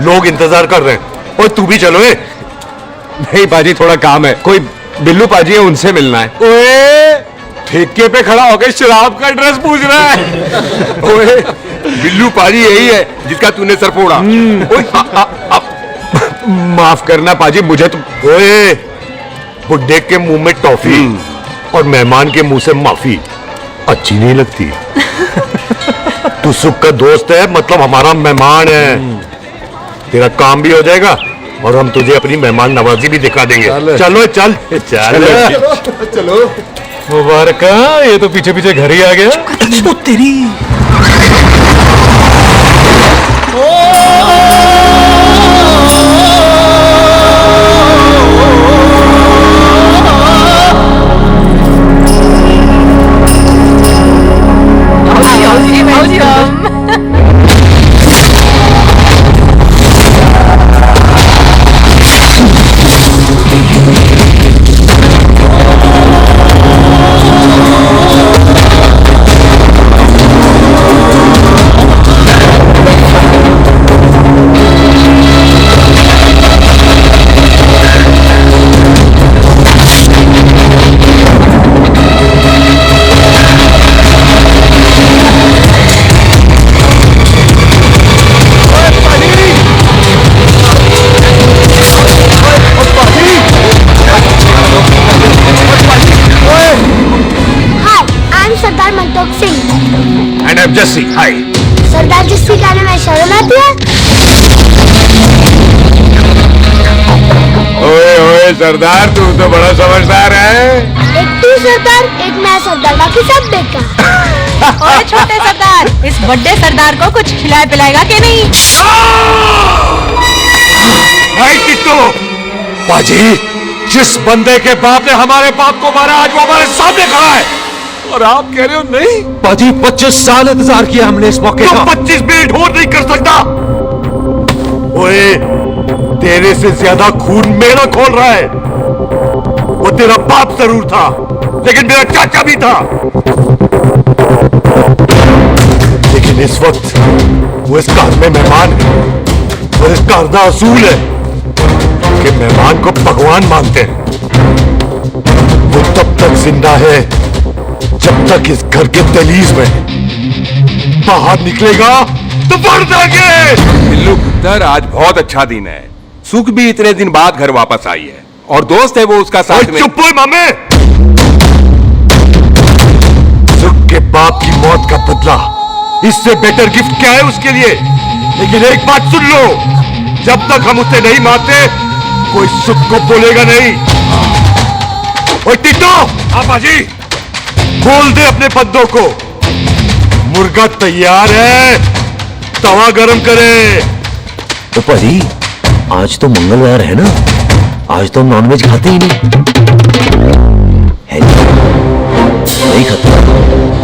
Speaker 7: लोग इंतजार कर रहे हैं। ओए तू भी चलो।
Speaker 1: नहीं पाजी थोड़ा काम है, कोई बिल्लू पाजी है उनसे मिलना है।
Speaker 7: ओए ठेके पे खड़ा होकर शराब का एड्रेस पूछ रहा है।
Speaker 1: ओए बिल्लू पाजी यही है जिसका तूने सर फोड़ा। ओए माफ करना पाजी, मुझे तो।
Speaker 7: ओए बुड्ढे के मुंह में टॉफी और मेहमान के मुंह से माफी अच्छी नहीं लगती। तू सुख का दोस्त है, मतलब हमारा मेहमान है। तेरा काम भी हो जाएगा और हम तुझे अपनी मेहमान नवाजी भी दिखा देंगे। चलो चल चल
Speaker 1: चलो।
Speaker 2: मुबारक, ये तो पीछे पीछे घर ही आ गया।
Speaker 3: ओ तेरी।
Speaker 1: जस्सी हाय।
Speaker 9: सरदार जस्सी कहने में शर्म आती है?
Speaker 1: ओए ओए सरदार, तू तो बड़ा समझदार है।
Speaker 9: एक तू सरदार, एक मैं सरदार, बाकी सब बेकार।
Speaker 6: ओए छोटे सरदार, इस बड़े सरदार को कुछ खिलाए पिलाएगा कि नहीं?
Speaker 7: हाय टिट्टो, बाजी, जिस बंदे के बाप ने हमारे बाप को मारा आज वो हमारे सामने खड़ा है और आप कह रहे हो नहीं?
Speaker 2: पाजी 25 साल इंतजार किया हमने इस मौके का।
Speaker 7: 25 मिनट और नहीं कर सकता। ओए, तेरे से ज्यादा खून मेरा खोल रहा है। वो तेरा बाप जरूर था, लेकिन मेरा चाचा भी था। लेकिन इस वक्त वो इस घर में मेहमान है और इस घर का असूल है कि मेहमान को भगवान मानते हैं। वो तब तक जिंदा है जब तक इस घर के दहलीज में, बाहर निकलेगा तो बढ़ जाएंगे।
Speaker 1: बिल्लू पुत्र, आज बहुत अच्छा दिन है। सुख भी इतने दिन बाद घर वापस आई है और दोस्त है वो उसका साथ में।
Speaker 7: चुप हो मामे। सुख के बाप की मौत का बदला, इससे बेटर गिफ्ट क्या है उसके लिए? लेकिन एक बात सुन लो, जब तक हम उसे नहीं मारते कोई सुख को बोलेगा नहीं। ओए टिट्टो, बाजी, बोल दे अपने बंदों को मुर्गा तैयार है, तवा गरम करे।
Speaker 13: तो भाजी, आज तो मंगलवार है ना, आज तो नॉनवेज खाते ही नहीं है। नहीं खाता है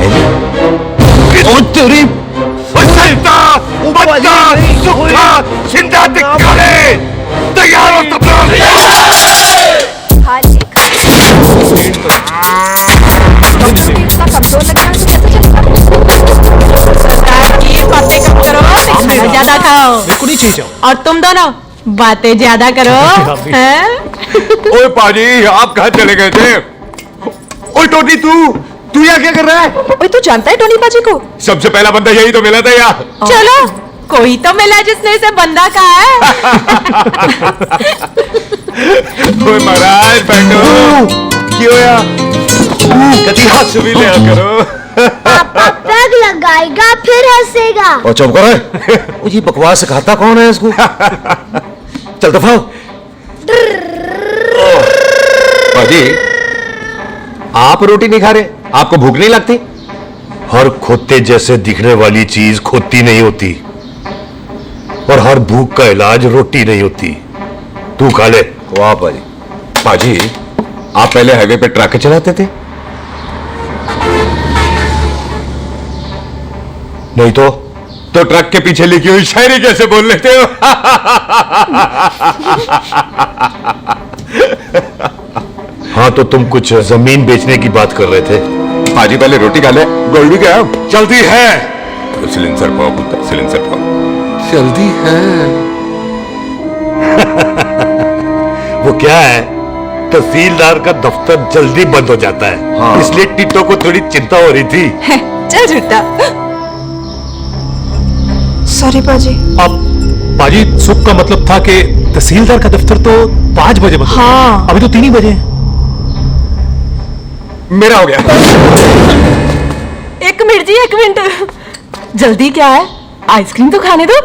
Speaker 13: नहीं।
Speaker 7: ओ तेरी बच्चा, बच्चा, सुखा, जिंदा दिखाले, तैयार हो सब लोग।
Speaker 12: कमजोर लग रहा है तो कैसे चलेगा?
Speaker 6: सरदार की बातें कम करो, खाना ज्यादा खाओ।
Speaker 2: बिल्कुल नहीं चाहिए।
Speaker 6: और तुम दोनों बातें ज्यादा करो, हैं?
Speaker 1: ओए पाजी, आप कहाँ चले गए थे? ओए टोनी, तू यहाँ क्या कर रहा है?
Speaker 12: ओए तू जानता है टोनी पाजी को?
Speaker 1: सबसे पहला बंदा यही तो मिला था यार।
Speaker 6: चलो, कोई तो मिला जिसने इसे बंदा कहा है।
Speaker 1: ओए महाराज बैठो। क्यों यार? कभी हाथ भी लिया करो।
Speaker 9: पापा पैग लगाएगा फिर हंसेगा।
Speaker 13: और चुप करो। वो ये बकवास सिखाता कौन है इसको? चल दफा हो।
Speaker 1: पाजी, आप रोटी नहीं खा रहे? आपको भूख नहीं लगती?
Speaker 7: हर खोते जैसे दिखने वाली चीज खोती नहीं होती और हर भूख का इलाज रोटी नहीं होती। तू खा ले।
Speaker 1: वाह पाजी। पाजी, आप पहले हाईवे पे ट्रक चलाते थे?
Speaker 7: नहीं तो
Speaker 1: ट्रक के पीछे लिखी हुई शायरी कैसे बोल लेते हो?
Speaker 7: हाँ, तो तुम कुछ जमीन बेचने की बात कर रहे थे।
Speaker 1: पाजी पहले रोटी खा ले। गोल्डी क्या
Speaker 7: जल्दी है?
Speaker 1: सिलेंसर पाओ पुत्र, सिलेंसर पाओ।
Speaker 7: जल्दी है। वो क्या है, तहसीलदार का दफ्तर जल्दी बंद हो जाता है।
Speaker 1: हाँ।
Speaker 7: इसलिए टिट्टो को थोड़ी चिंता हो रही थी।
Speaker 12: चल झूठा। सॉरी पाजी।
Speaker 2: अब पाजी, सुख का मतलब था कि तहसीलदार का दफ्तर तो 5 बजे बंद।
Speaker 12: हाँ।
Speaker 2: अभी तो 3 ही बजे हैं।
Speaker 1: मेरा हो गया।
Speaker 12: एक मिनट जी, एक मिनट। जल्दी क्या है? आइसक्रीम तो खाने दो।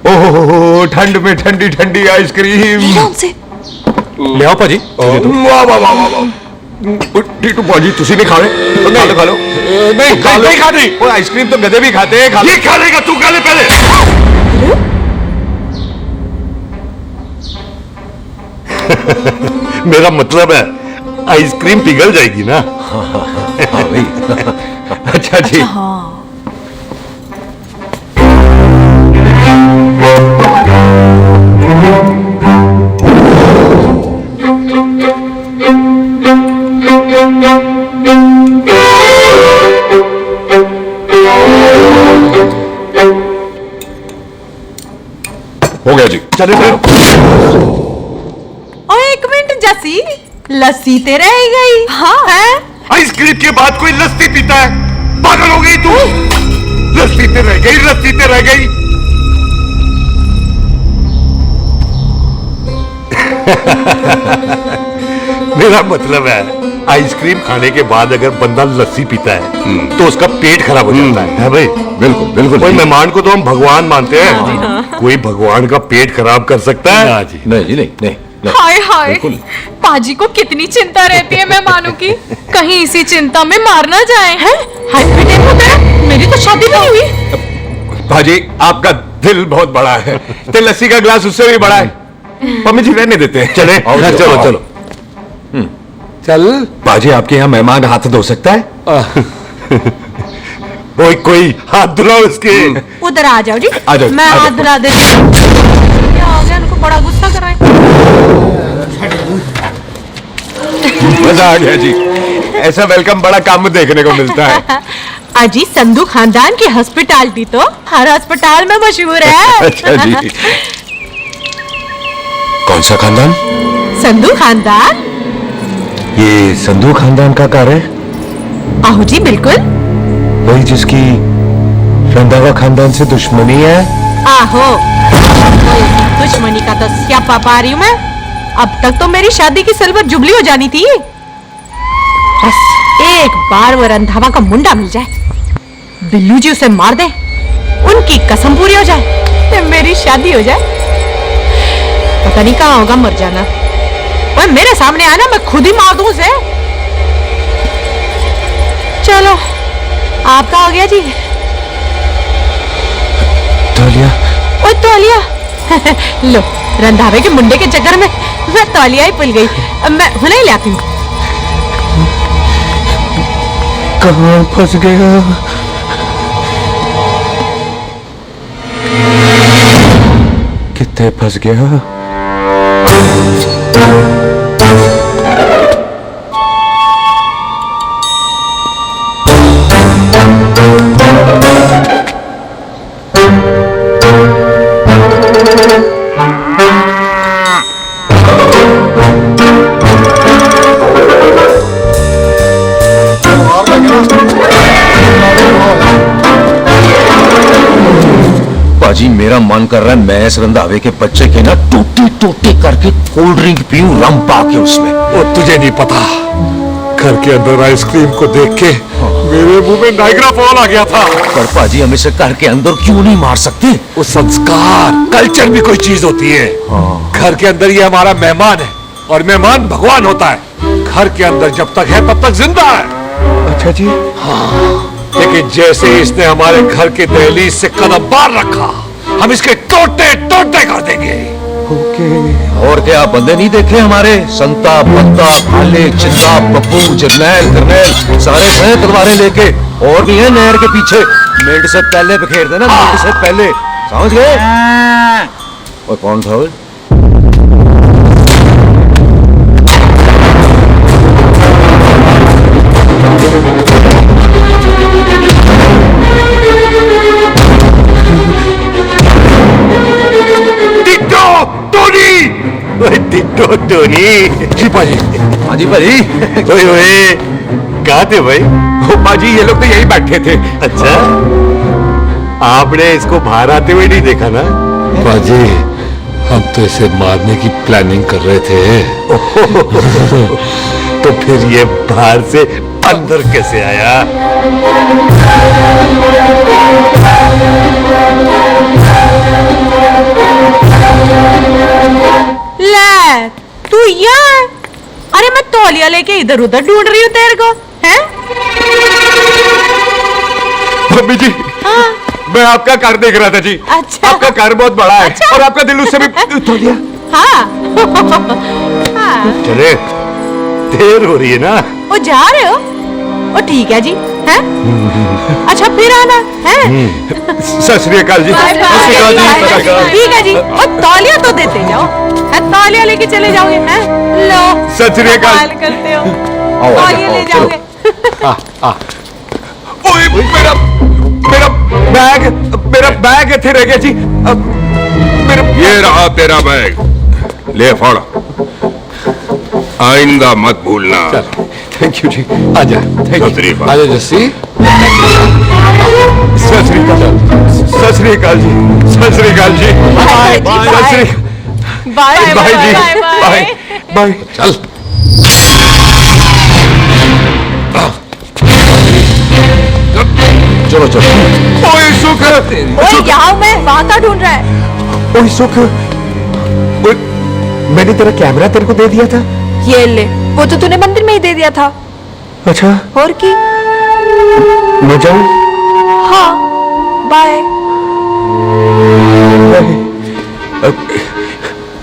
Speaker 1: ओहो, ठंड में ठंडी ठंडी आइसक्रीम।
Speaker 12: हमसे
Speaker 2: ले आओ पाजी।
Speaker 1: वाह वाह वाह वाह। टीटू पाजी, तुसी नहीं खा रहे? तो खा लो, खा लो। नहीं खा लो।
Speaker 7: नहीं खानी।
Speaker 1: वो आइसक्रीम तो गधे भी खाते हैं। खा लो।
Speaker 7: ये खा लेगा, तू खा ले पहले। मेरा मतलब है आइसक्रीम पिघल जाएगी ना।
Speaker 1: हाँ भाई। अच्छा जी। हो गया जी।
Speaker 7: चले जाओ।
Speaker 6: और एक मिनट जसी, लस्सी ते रह गई। हाँ है?
Speaker 7: आइसक्रीम के बाद कोई लस्सी पीता है? पागल हो गई तू? लस्सी ते रह गई, लस्सी ते रह गई। मेरा मतलब है आइसक्रीम खाने के बाद अगर बंदा लस्सी पीता है तो उसका पेट खराब हो जाता है भाई?
Speaker 1: बिल्कुल बिल्कुल।
Speaker 7: कोई मेहमान को तो हम भगवान मानते हैं, कोई भगवान का पेट खराब कर सकता है?
Speaker 1: जी नहीं जी, नहीं नहीं, नहीं।
Speaker 6: हाय हाय,
Speaker 1: बिल्कुल।
Speaker 6: पाजी को कितनी चिंता रहती है मेहमानों की, कहीं इसी चिंता में मार ना जाए हैं। हाय बेटे तेरा, मेरी तो शादी भी नहीं हुई।
Speaker 1: पाजी आपका दिल बहुत बड़ा है, ते लस्सी का गिलास उससे भी बड़ा है। मम्मी जी रहने देते हैं।
Speaker 7: चले चलो चलो चल।
Speaker 1: पाजी आपके यहाँ मेहमान हाथ धो सकता है?
Speaker 7: कोई हाथ धुलाओ इसके।
Speaker 6: उधर आ जाओ जी,
Speaker 1: आ जाओ,
Speaker 6: मैं
Speaker 1: आ जाओ।
Speaker 6: हाथ धुला देती हूँ। क्या हो गया, उनको बड़ा गुस्सा कराए।
Speaker 1: मजा आ गया जी, ऐसा वेलकम बड़ा काम में देखने को मिलता है।
Speaker 6: अजी संधू खानदान की हॉस्पिटैलिटी तो हर अस्पताल में मशहूर है।
Speaker 1: अच्छा जी। कौन सा खानदान?
Speaker 6: संधू खानदान।
Speaker 1: ये संधू खानदान का घर है?
Speaker 6: आहो जी बिल्कुल।
Speaker 1: वही जिसकी रंधावा खानदान से दुश्मनी है?
Speaker 6: आहो, दुश्मनी का तो स्यापा पा रही हूँ मैं। अब तक तो मेरी शादी की सिल्वर जुबली हो जानी थी। बस एक बार वो रंधावा का मुंडा मिल जाए, बिल्लू जी उसे मार दे, उनकी कसम पूरी हो जाए, तो मेरी शादी हो जाए। पता नहीं कहाँ होगा मर जाना। वह मेरे सामने आना, मैं खुद ही मार दूं उसे। चलो आपका हो गया जी।
Speaker 1: तौलिया।
Speaker 6: ओ तौलिया। लो, रंधावे के मुंडे के चक्कर में मैं तौलिया ही भूल गई। मैं हुने ही ले आती हूँ।
Speaker 1: कहाँ फंस गया? कितने फंस गया?
Speaker 13: पाजी मेरा मन कर रहा है मैं इस रंधावे के बच्चे के ना टूटी टूटी करके कोल्ड ड्रिंक पीऊं, रम पाके उसमें।
Speaker 7: वो तुझे नहीं पता, घर के अंदर आइसक्रीम को देख के मेरे मुंह में नाइग्रा फॉल आ गया था।
Speaker 13: पर पाजी हम इसे घर के अंदर क्यों नहीं मार सकते?
Speaker 7: वो संस्कार कल्चर भी कोई चीज होती है। घर के अंदर ये हमारा मेहमान है और मेहमान भगवान होता है। घर के अंदर जब तक है तब तक जिंदा है।
Speaker 1: अच्छा जी।
Speaker 7: हाँ, लेकिन जैसे ही इसने हमारे घर के दहलीज से कदम बाहर रखा, हम इसके टोटे टोटे कर देंगे।
Speaker 13: और क्या बंदे नहीं देखे हमारे? संता बंता भाले चिंता बब्बू जरनैल करनैल सारे हैं तलवारें लेके, और भी हैं नहर के पीछे। मिनट से पहले बिखेर देना, मिनट से पहले, समझ गए? और कौन था वो?
Speaker 7: Ditto Tony. जी पाजी।
Speaker 13: हाँ जी पाजी।
Speaker 7: ओए कहाँ थे भाई?
Speaker 1: पाजी ये लोग तो यही बैठे थे।
Speaker 7: अच्छा, आपने इसको बाहर आते हुए नहीं देखा ना? पाजी हम तो इसे मारने की प्लानिंग कर रहे थे। तो फिर ये बाहर से अंदर कैसे आया?
Speaker 6: ले तू यहाँ? अरे मैं तौलिया लेके इधर उधर ढूंढ रही हूँ तेरे को, हैं?
Speaker 1: मम्मी जी।
Speaker 6: हाँ?
Speaker 1: मैं आपका घर देख रहा था जी।
Speaker 6: अच्छा।
Speaker 1: आपका घर बहुत बड़ा है।
Speaker 6: अच्छा।
Speaker 1: और आपका दिल उससे भी तौलिया।
Speaker 6: हाँ। हाँ।
Speaker 7: चले, देर हो रही है ना?
Speaker 6: वो जा रहे हो? वो ठीक है जी, हैं? अच्छा फिर आना, हैं?
Speaker 1: सत श्री अकाल जी।
Speaker 6: Bye bye. ठीक है जी, और तौलिया तो देते जाओ, तौलिया लेके चले जाओगे, हैं? लो।
Speaker 1: सत श्री अकाल।
Speaker 6: करते हो, तौलिया ले जाओगे।
Speaker 1: ओए मेरा बैग इतने रह गया जी।
Speaker 14: ये रहा तेरा बैग, ले फड़, आइंदा मत भूलना।
Speaker 1: थैंक यू जी। आजा।
Speaker 7: आजा जस्सी।
Speaker 1: सत श्री अकाल। सत श्री अकाल जी। सत श्री अकाल जी।
Speaker 6: बाय
Speaker 1: बाय जी। Bye bye.
Speaker 7: चल।
Speaker 13: चलो चलो।
Speaker 7: ओए सुख,
Speaker 12: ओए यहाँ हूँ मैं, वहाँ क्या ढूंढ रहा है?
Speaker 7: ओए सुख, ओए, मैंने तेरा कैमरा तेरे को दे दिया था।
Speaker 12: ये ले, वो तो तूने मंदिर में ही दे दिया था।
Speaker 7: अच्छा,
Speaker 12: और की?
Speaker 7: मैं जाऊं?
Speaker 12: हाँ, बाय।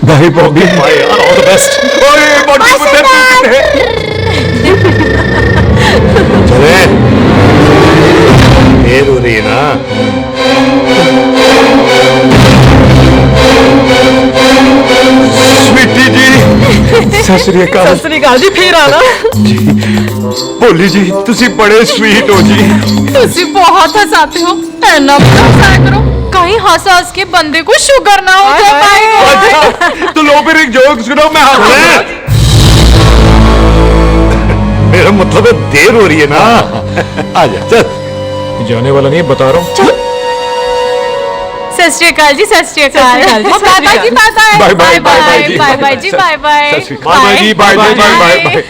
Speaker 7: बाय बॉबी, बाय यार, ऑल द बेस्ट। ओए बॉबी पुत्र तू किधर है? चले, देर हो रही है ना। स्वीटी जी, सत श्री अकाल।
Speaker 6: सत श्री अकाल जी, फिर आना।
Speaker 7: भोली जी, तुसी बड़े स्वीट हो जी।
Speaker 6: तुसी बहुत हंसाते हो, ऐना मत हंसाया करो, कहीं हंस के बंदे को शुगर ना हो जाए।
Speaker 7: अच्छा, तो लो फिर एक जोक सुनो, मैं हंस। मेरा मतलब है देर हो रही है ना। आजा चल।
Speaker 2: जाने वाला नहीं, बता रहा हूँ।
Speaker 6: सत श्री अकाल जी, सत श्री अकाल। बाय बाय जी, bye bye.
Speaker 7: Bye bye
Speaker 6: bye bye जी, बाय बाय।
Speaker 7: बाय जी, bye bye bye bye.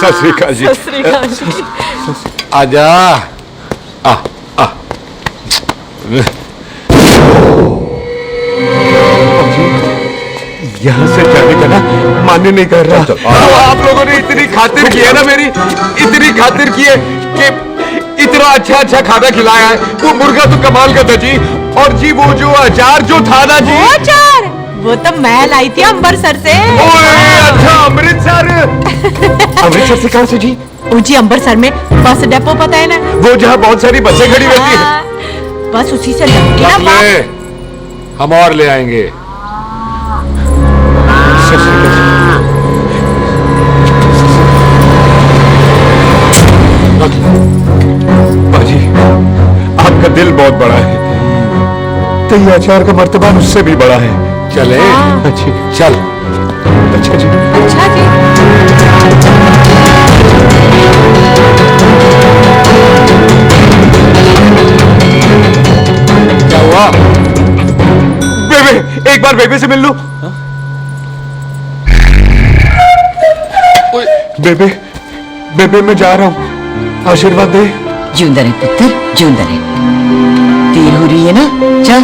Speaker 7: Sat Sri Akal जी।
Speaker 6: सत श्री अकाल जी।
Speaker 7: आजा। आ आ। यहाँ से जाने का ना मान्य नहीं कर रहा। आप लोगों ने इतनी खातिर की है ना मेरी, इतनी खातिर की है कि इतना अच्छा अच्छा खाना खिलाया है। वो मुर्गा तो कमाल का था जी, और जी वो जो अचार जो था ना जी,
Speaker 6: वो अचार, वो तो मैं लाई थी अमृतसर से।
Speaker 7: ओए अच्छा, अमृतसर। अमृतसर से कहाँ से जी?
Speaker 6: जी अमृतसर में बस डिपो पता है ना,
Speaker 7: वो जहाँ बहुत सारी बसें खड़ी रहती है,
Speaker 6: बस उसी से लगती है ना।
Speaker 7: हम और ले आएंगे। बाजी, आपका दिल बहुत बड़ा है, तो ये अचार का मर्तबा उससे भी बड़ा है। चले? अच्छी चल। अच्छा जी।
Speaker 6: अच्छा जी।
Speaker 7: क्या हुआ? बेबे, एक बार बेबे से मिल लूं। बेबे, बेबे मैं जा रहा हूँ, आशीर्वाद दे।
Speaker 10: जिंदा रहे पुत्र, जिंदा रहे। देर हो रही है ना, चल।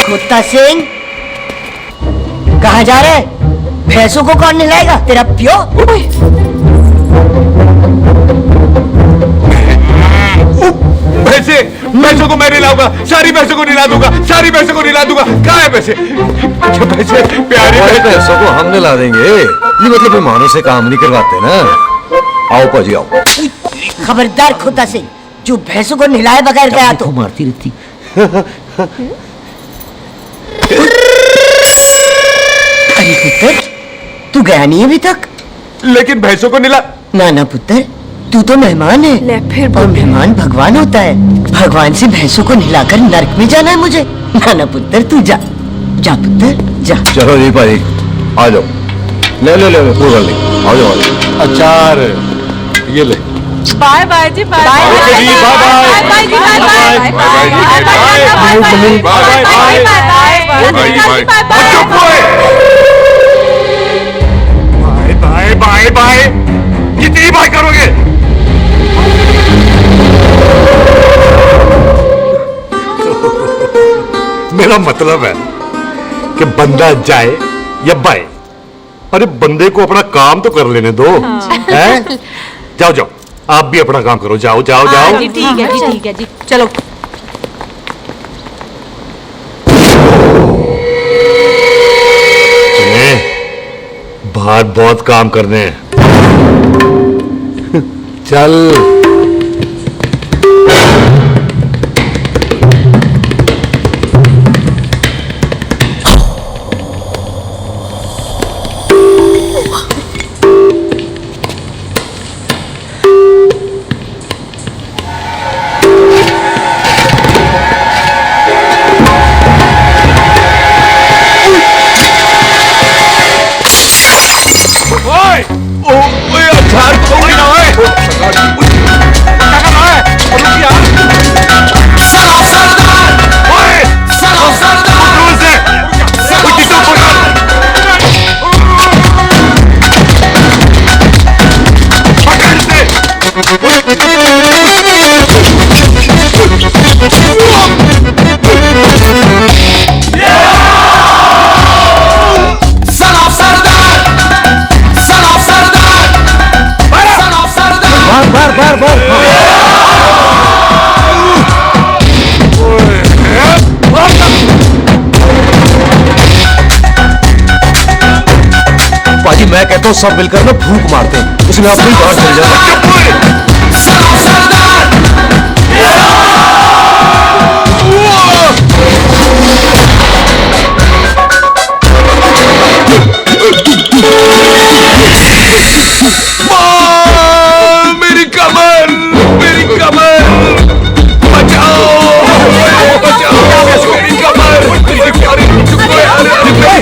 Speaker 10: कुत्ता सिंह, कहाँ जा रहा है? भैंसों को कौन नहलाएगा? तेरा प्यो?
Speaker 7: भैंसों को मैं नहलाऊंगा, सारी भैंसों को नहला दूंगा, सारी भैंसों को नहला दूंगा। कहाँ है पैसे? अच्छा पैसे, प्यारे
Speaker 13: पैसों को हम नहला देंगे। ये मतलब मेहमानों से काम नहीं करवाते ना। आओ पाजी आओ।
Speaker 10: खबरदार कुत्ता सिंह, जो भैंसों को नहलाए बगैर गया तो
Speaker 13: मारती रहती।
Speaker 10: अरे पुत्र, तू गया नहीं अभी तक?
Speaker 7: लेकिन भैंसों को नहला।
Speaker 10: ना ना पुत्र, तू तो मेहमान है।
Speaker 12: ले फिर
Speaker 10: और मेहमान भगवान होता है। भगवान से भैंसों को नहलाकर नरक में जाना है मुझे। ना ना पुत्र, तू जा, जा पुत्र जा।
Speaker 13: चलो जी भाई, आ जाओ। ले ले ले, कोई बात नहीं, आ जाओ।
Speaker 7: अचार ये ले।
Speaker 6: बाय बाय जी, बाय बाय।
Speaker 7: बाय बाय
Speaker 6: जी, bye bye.
Speaker 7: Bye bye bye bye bye. कितनी बाय करोगे? मेरा मतलब है कि बंदा जाए या बाय, अरे बंदे को अपना काम तो कर लेने दो। हैं? जाओ जाओ, आप भी अपना काम करो। जाओ जाओ जाओ।
Speaker 6: जी ठीक है जी, ठीक है जी, चलो।
Speaker 7: चले, बाहर बहुत काम करने हैं। चल। ओए, अचार छोड़ ना।
Speaker 13: मैं कहता हूँ सब मिलकर ना भूख मारते हैं, इसमें अपनी बाहर चले जाओ।
Speaker 7: मेरी कमर, मेरी कमर, बचाओ, बचाओ, मेरी कमर, मेरी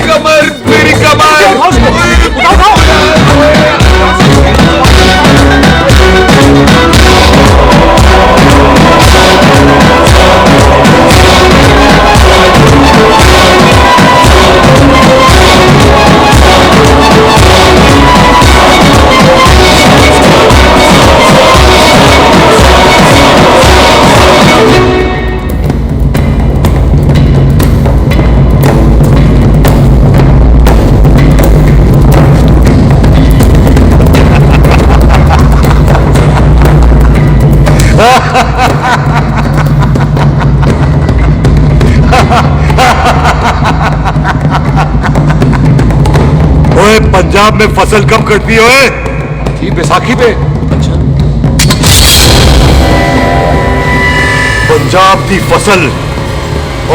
Speaker 7: कमर, मेरी कमर। ओए पंजाब में फसल कब कटती है ओए?
Speaker 1: थी बैसाखी पे। अच्छा,
Speaker 7: पंजाब की फसल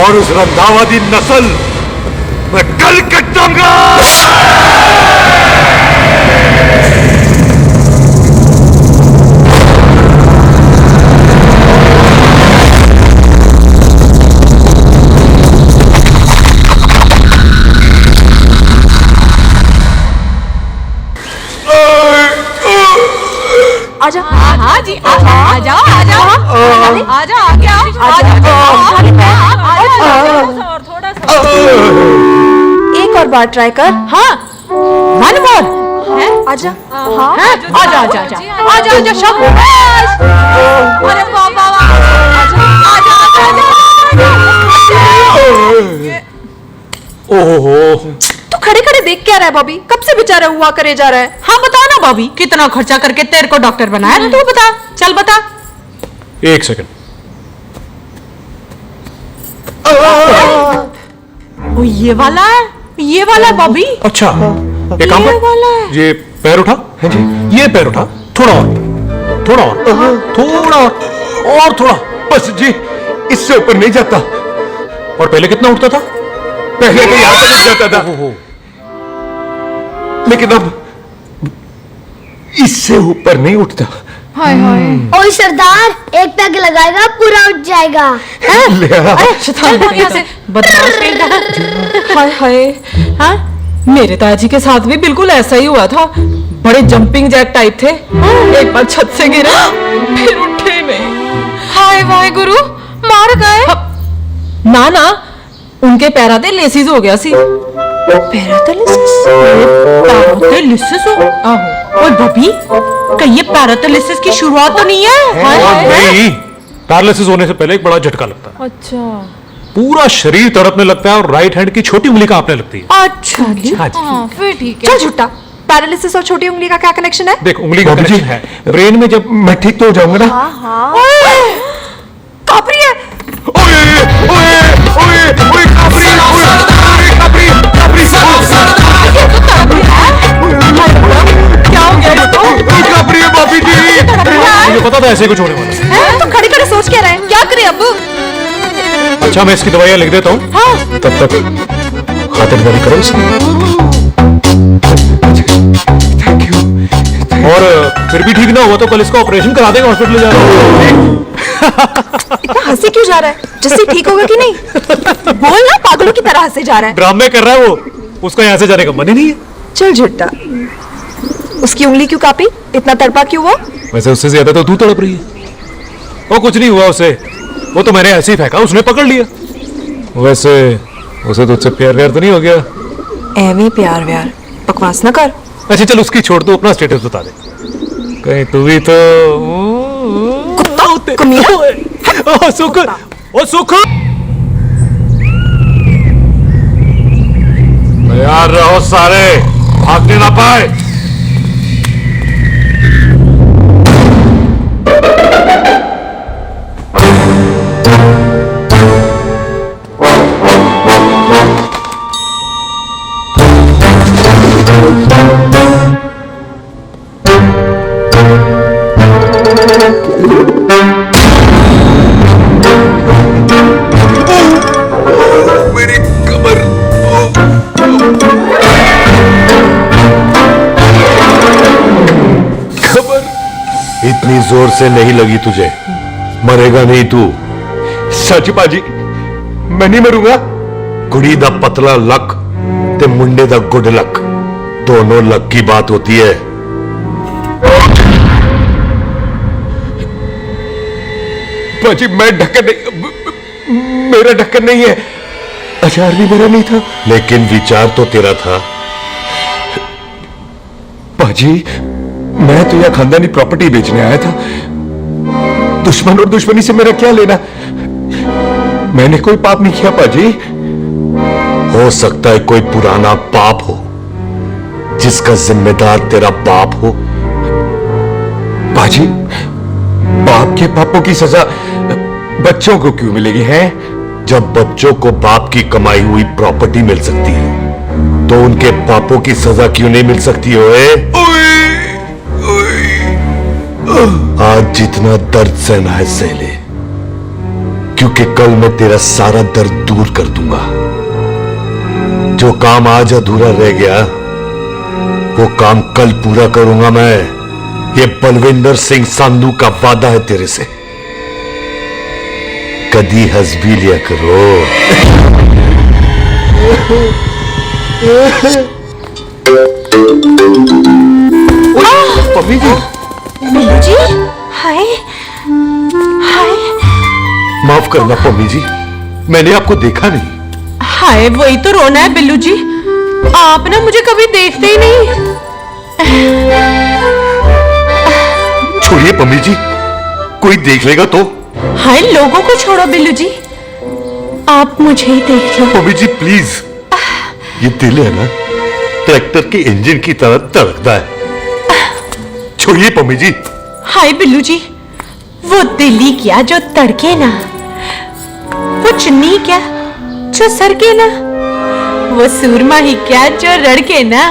Speaker 7: और उस रंधावा दी नस्ल मैं कल कटाऊंगा।
Speaker 12: आजा।
Speaker 6: हाँ जी, आ जाओ आ जाओ आ जाओ आ जाओ, आगे आओ, और थोड़ा सा
Speaker 12: एक और बार ट्राई कर।
Speaker 6: हाँ, वन मोर है।
Speaker 12: आजा।
Speaker 6: हाँ, आजा आजा आजा आजा आजा शाबाश। अरे वाह वाह वाह, आजा आजा आजा।
Speaker 12: ओहो, तू खड़े खड़े देख क्या रहा है बॉबी? कब से बेचारा हुआ करे जा रहा है?
Speaker 6: हाँ बता ना बॉबी, कितना खर्चा करके तेरे को डॉक्टर बनाया? तू बता, चल बता।
Speaker 2: एक सेकंड।
Speaker 6: ओ ये वाला है, ये वाला है बॉबी।
Speaker 2: अच्छा, एक काम कर, ये पैर उठा। है जी, ये पैर उठा, थोड़ा और, थोड़ा और, थोड़ा और थोड़ा,
Speaker 7: बस जी, इससे ऊपर नहीं जाता।
Speaker 2: और पहले कितना उठता था?
Speaker 7: पहले तो यहां तक उठ जाता था, लेकिन अब इससे ऊपर नहीं उठता।
Speaker 9: हाय हाय। ओए सरदार, एक पैग लगाएगा पूरा उठ जाएगा।
Speaker 7: ले आ।
Speaker 6: चल यहाँ से, बदमाश कहीं का। हाय हाय। हाँ, मेरे ताजी के साथ भी बिल्कुल ऐसा ही हुआ था। बड़े जंपिंग जैक टाइप थे। एक बार छत से गिरे, फिर उठे नहीं। हाय वाहे गुरु, मार गए। ना ना, उनके पैरा ते लेसिस हो गया सी। पैरालिसिस? पैरालिसिस हो? आहो। ओए बबी, कहीं ये पैरालिसिस की शुरुआत तो नहीं है?
Speaker 2: नहीं, पैरालिसिस होने से पहले एक बड़ा झटका लगता है।
Speaker 6: अच्छा,
Speaker 2: पूरा शरीर तड़पने लगता है और राइट हैंड की छोटी उंगली कांपने लगती है।
Speaker 12: अच्छा जी,
Speaker 2: हाँ जी।
Speaker 6: फिर ठीक है।
Speaker 12: चल झूठा, पैरालिसिस और छोटी उंगली का क्या कनेक्शन है?
Speaker 2: देख, उंगली का कनेक्शन है ब्रेन में। जब
Speaker 7: मैं ठीक तो हो जाऊंगा ना?
Speaker 12: हाँ हाँ। कापरी है।
Speaker 7: ओए ओए ओए ओए कापरी, ओए कापरी, कापरी,
Speaker 6: क्या हो गया इसको?
Speaker 7: कापरी है भाभी जी।
Speaker 2: मुझे पता था ऐसे कुछ होने वाला है।
Speaker 12: तो खड़े खड़े सोच क्या रहे हैं? क्या करें अब?
Speaker 2: अच्छा, मैं इसकी दवाइयां लिख देता हूँ।
Speaker 6: हाँ।
Speaker 2: तब तक खातिरदारी करो इसकी।
Speaker 7: Thank you.
Speaker 2: और फिर भी ठीक ना हुआ तो कल इसका ऑपरेशन करा देंगे, हॉस्पिटल ले जाना।
Speaker 12: इतना हंसी क्यों जा रहा है? जैसे ठीक होगा कि नहीं? बोल ना, पागलों की तरह हंसे जा रहा है।
Speaker 2: ड्रामे कर रहा है वो, उसका यहाँ से जाने का मन ही नहीं है।
Speaker 12: चल झुट्टा, उसकी उंगली क्यों कापी? इतना तड़पा क्यों हुआ?
Speaker 2: वैसे उससे ज्यादा तो तू तड़प रही है। वो कुछ नहीं हुआ उसे, वो तो मैंने ऐसे ही फेंका, उसने पकड़ लिया। वैसे उसे तुझसे प्यार व्यार तो नहीं हो गया?
Speaker 12: एਵੇਂ प्यार व्यार बकवास ना कर।
Speaker 2: अच्छा चल, उसकी छोड़, तू अपना स्टेटस बता दे। कहीं तू भी तो ओ सुख, ओ सुख।
Speaker 7: तैयार रहो सारे, भागने ना पाए। जोर से नहीं लगी तुझे, मरेगा नहीं तू।
Speaker 1: सच पाजी, मैं नहीं मरूंगा।
Speaker 7: कुड़ी दा पतला लक ते मुंडे दा गुड लक, दोनों लक की बात होती है।
Speaker 1: पाजी मैं ढक्कन नहीं, मेरा ढक्कन नहीं है। अचार भी मेरा नहीं था।
Speaker 7: लेकिन विचार तो तेरा था।
Speaker 1: पाजी मैं तो यह खानदानी प्रॉपर्टी बेचने आया था। दुश्मन और दुश्मनी से मेरा क्या लेना? मैंने कोई पाप नहीं किया पाजी।
Speaker 7: हो सकता है कोई पुराना पाप हो जिसका जिम्मेदार तेरा बाप हो।
Speaker 1: पाजी बाप के पापों की सजा बच्चों को क्यों मिलेगी है?
Speaker 7: जब बच्चों को बाप की कमाई हुई प्रॉपर्टी मिल सकती है तो उनके पापों की सजा क्यों नहीं मिल सकती? आज जितना दर्द सहना है सह ले, क्योंकि कल मैं तेरा सारा दर्द दूर कर दूंगा। जो काम आज अधूरा रह गया वो काम कल पूरा करूंगा मैं। ये बलविंदर सिंह संधू का वादा है तेरे से। कदी हंस भी लिया करो।
Speaker 1: पम्मी जी,
Speaker 6: बिल्लू जी, हाय हाय।
Speaker 7: माफ करना पम्मी जी, मैंने आपको देखा नहीं।
Speaker 6: हाय वही तो रोना है बिल्लू जी, आप ना मुझे कभी देखते ही नहीं।
Speaker 7: छोड़िए पम्मी जी, कोई देख लेगा तो।
Speaker 6: हाय लोगों को छोड़ो बिल्लू जी, आप मुझे ही देख लो।
Speaker 7: पम्मी जी प्लीज, ये दिल है ना ट्रैक्टर के इंजन की तरह धड़कता है। छोड़िए पम्मी जी।
Speaker 6: हाय बिल्लू जी, वो दिल ही क्या जो तड़के ना, वो चुन्नी क्या जो सरके ना, वो सूरमा ही क्या जो रड़के ना,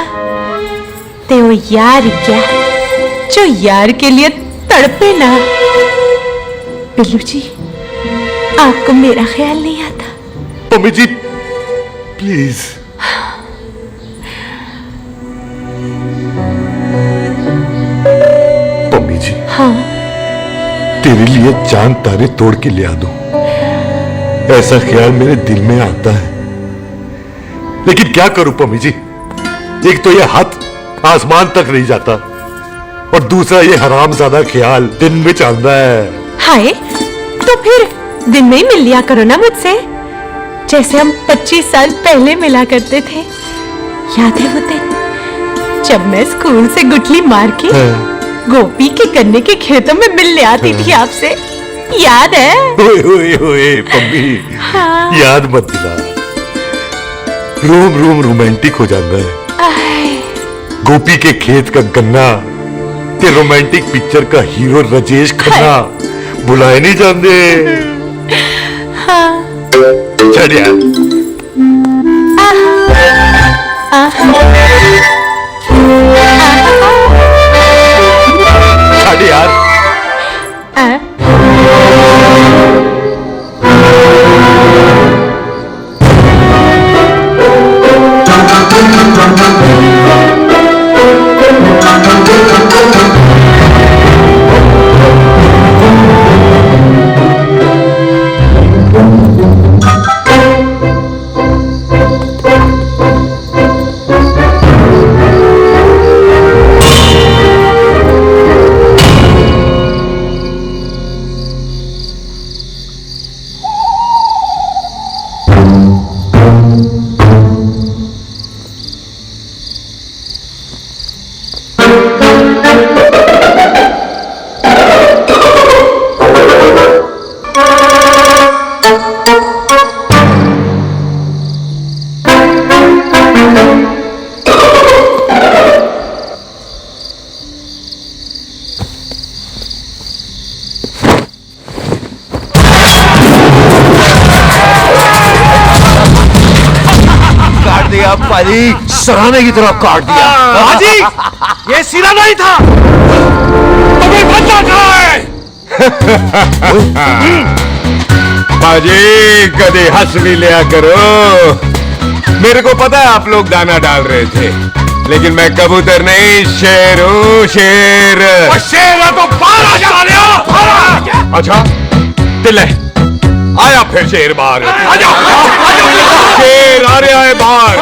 Speaker 6: ते वो यार ही क्या जो यार के लिए तड़पे ना। बिल्लू जी आपको मेरा ख्याल नहीं आता?
Speaker 7: पम्मी जी प्लीज। पम्मी जी
Speaker 6: हाँ
Speaker 7: तेरे लिए चांद तारे तोड़ के ले आ दूं, ऐसा ख्याल मेरे दिल में आता है। लेकिन क्या करूं पम्मी जी, एक तो ये हाथ आसमान तक नहीं जाता और दूसरा ये हरामजादा ख्याल दिन में चलता है।
Speaker 6: हाय तो फिर दिन में ही मिल लिया करो ना मुझसे, जैसे हम 25 साल पहले मिला करते थे। याद है वो दिन जब मैं स्कूल से गुठली मार के गोपी के गन्ने के खेतों में मिलने आती थी आपसे, याद है?
Speaker 7: ओए ओए ओए पम्मी,
Speaker 6: हाँ।
Speaker 7: याद मत दिला, रोम रोम रोमांटिक हो जाता है। गोपी के खेत का गन्ना ते रोमांटिक पिक्चर का हीरो राजेश खन्ना बुलाए नहीं जाते।
Speaker 6: हाँ।
Speaker 7: चल यार। चल यार।
Speaker 3: पाजी
Speaker 7: सराहने की तरह काट दिया।
Speaker 3: पाजी ये सिरा नहीं था, तुम्हें बचा जाए।
Speaker 1: पाजी कभी हंस भी लिया करो। मेरे को पता है आप लोग दाना डाल रहे थे, लेकिन मैं कबूतर नहीं, शेर हूँ, शेर।
Speaker 7: शेर है तो बाहर आ जा।
Speaker 1: अच्छा दिल है, आया फिर शेर बाहर। शेर आ रहा है बाहर,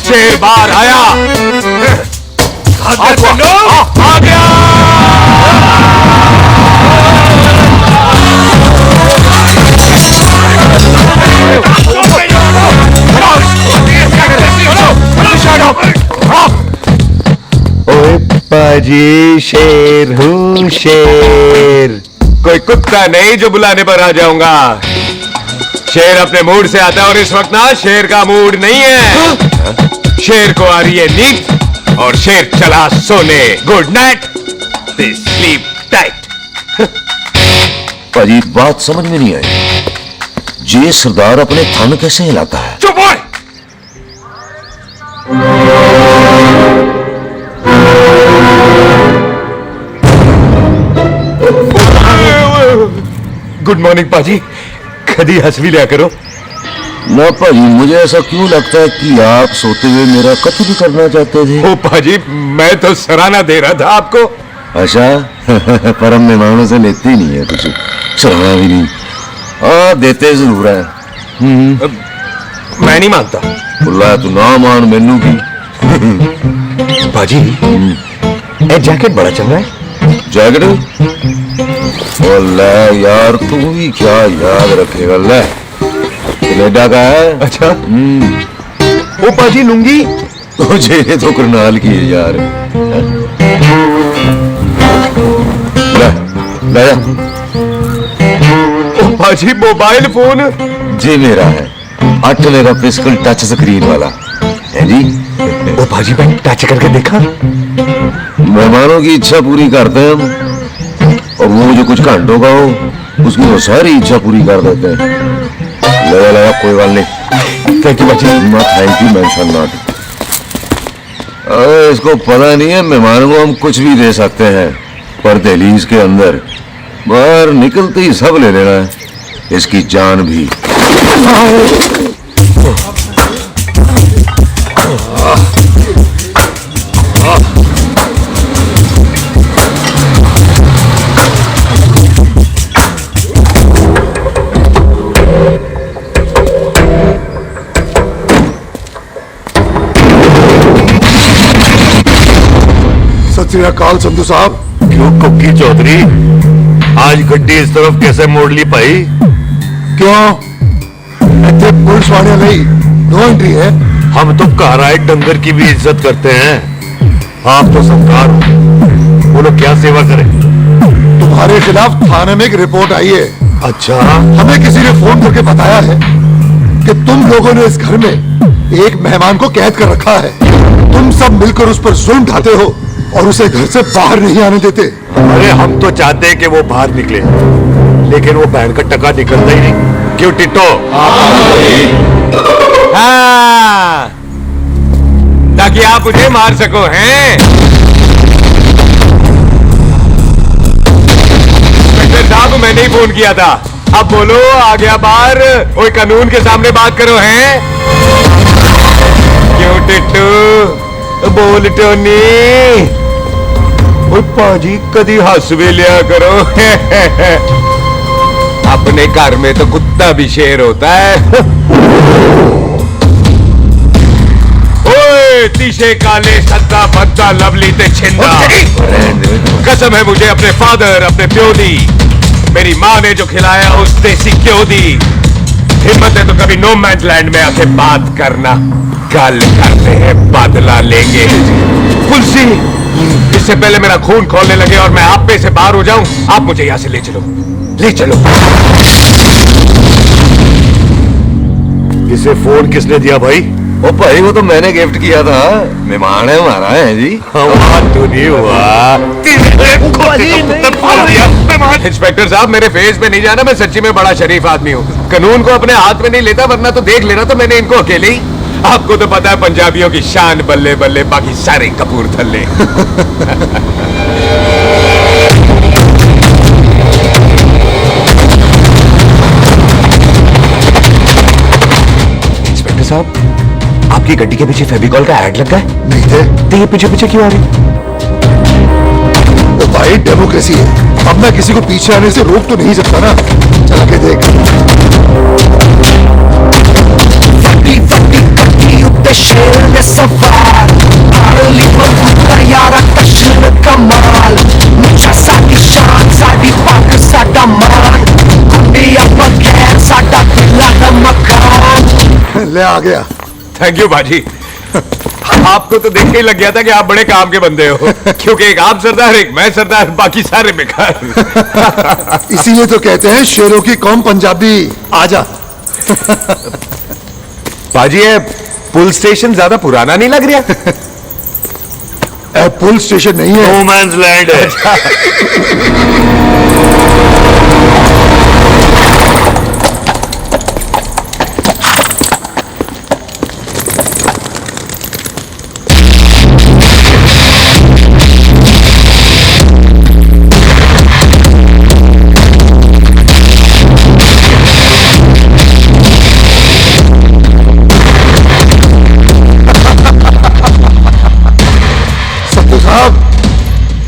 Speaker 1: शेर बाहर आया। आ गया। ओए पाजी, शेर हूँ, शेर। कोई कुत्ता नहीं जो बुलाने पर आ जाऊंगा। शेर अपने मूड से आता है और इस वक्त ना शेर का मूड नहीं है। शेर को आ रही है नींद और शेर चला सोने। Good night, sleep tight.
Speaker 13: पाजी बात समझ में नहीं आई, जे सरदार अपने थन कैसे हिलाता है?
Speaker 7: चुप हो।
Speaker 1: गुड मॉर्निंग पाजी, कभी हंस भी लिया करो
Speaker 13: ना पाजी। मुझे ऐसा क्यों लगता है कि आप सोते हुए मेरा कत्ल भी करना चाहते थे?
Speaker 1: ओ पाजी, मैं तो सराहना दे रहा था आपको।
Speaker 13: अच्छा पर हम मेहमानों से लेते ही नहीं है कुछ, सराहना भी नहीं। देते जरूर है।
Speaker 1: मैं नहीं मानता।
Speaker 13: बुला तू ना मान मैनू की।
Speaker 1: पाजी ए जैकेट बड़ा चंगा है।
Speaker 13: जैकेट ले यार, तू भी क्या याद रखेगा। ले कनेडा का है।
Speaker 1: अच्छा ओ पाजी लुंगी
Speaker 13: मुझे तो करनाल की है यार। ले ले जा।
Speaker 1: ओ पाजी मोबाइल फोन
Speaker 13: जी मेरा है, 8 मेगापिक्सल टच स्क्रीन वाला है जी।
Speaker 1: ओ पाजी मैं टच करके देखा।
Speaker 13: मेहमानों की इच्छा पूरी करते हैं हम, और वो जो कुछ घंटों का हो उसकी वो सारी इच्छा पूरी कर देते हैं। लगा कोई बात नहीं।
Speaker 1: थैंक यू पाजी।
Speaker 13: Thank you mention not. इसको पता नहीं है मेहमानों को हम कुछ भी दे सकते हैं, पर दहलीज के अंदर बाहर निकलते ही सब ले लेना है, इसकी जान भी।
Speaker 5: सत श्री अकाल संधू साहब।
Speaker 7: क्यों कुक्की चौधरी, आज गड्डी इस तरफ कैसे मोड़ ली भाई?
Speaker 5: क्यों इतने पुलिस वाले नहीं, नो एंट्री है।
Speaker 7: हम तो घर आए डंगर की भी इज्जत करते हैं। आप तो सरकार हो, बोलो क्या सेवा करें?
Speaker 5: तुम्हारे खिलाफ थाने में एक रिपोर्ट आई है।
Speaker 7: अच्छा,
Speaker 5: हमें किसी ने फोन करके बताया है कि तुम लोगों ने इस घर में एक मेहमान को कैद कर रखा है। तुम सब मिलकर उस पर जुल्म ढाते हो और उसे घर से बाहर नहीं आने देते।
Speaker 7: अरे हम तो चाहते हैं कि वो बाहर निकले, लेकिन वो बहन का टका निकलता ही नहीं। क्यों टिट्टो?
Speaker 1: हाँ, ताकि आप मुझे मार सको। हैं इंस्पेक्टर साहब, मैंने ही फोन किया था। अब बोलो, आ गया बाहर? ओए कानून के सामने बात करो। हैं क्यों टिट्टू? बोल टोनी। ओए पाजी कदी हंस भी लिया करो। अपने घर में तो कुत्ता भी शेर होता है। ओए तीशे काले सद्दा भद्दा लवली ते छिंदा, कसम है मुझे अपने फादर, अपने प्यो दी, मेरी माँ ने जो खिलाया उस देसी क्यों दी। हिम्मत है तो कभी नो मैन लैंड में आके बात करना। कल करते हैं, बदला लेंगे। तुलसी, इससे पहले मेरा खून खोलने लगे और मैं आप पे से बाहर हो जाऊं, आप मुझे यहां से ले चलो, ले चलो।
Speaker 7: इसे फोन किसने दिया भाई?
Speaker 13: ओ भाई वो तो मैंने गिफ्ट किया था, मेहमान है हमारा है जी।
Speaker 7: तो नहीं हुआ।
Speaker 1: इंस्पेक्टर साहब, मेरे फेस पे नहीं जाना, मैं सच्ची में बड़ा शरीफ आदमी हूँ। कानून को अपने हाथ में नहीं लेता, वरना तो देख लेना तो मैंने इनको अकेले ही। आपको तो पता है पंजाबियों की शान बल्ले बल्ले, बाकी सारे कपूरथल्ले। इंस्पेक्टर साहब,
Speaker 13: आपकी गड्डी के पीछे फेविकॉल का ऐड लग गया है?
Speaker 5: नहीं थे।
Speaker 13: तो ये पीछे पीछे क्यों आ रही?
Speaker 5: तो भाई डेमोक्रेसी है, अब मैं किसी को पीछे आने से रोक तो नहीं सकता ना। चल के देख। ले आ गया।
Speaker 1: थैंक यू बाजी। आपको तो देख के ही लग गया था कि आप बड़े काम के बंदे हो, क्योंकि एक आप सरदार, एक मैं सरदार, बाकी सारे बेकार।
Speaker 5: इसीलिए तो कहते हैं शेरों की कौम पंजाबी। आजा।
Speaker 1: बाजी ये पुल स्टेशन ज्यादा पुराना नहीं लग रहा?
Speaker 5: पुल स्टेशन नहीं है,
Speaker 7: नो मैंस लैंड है।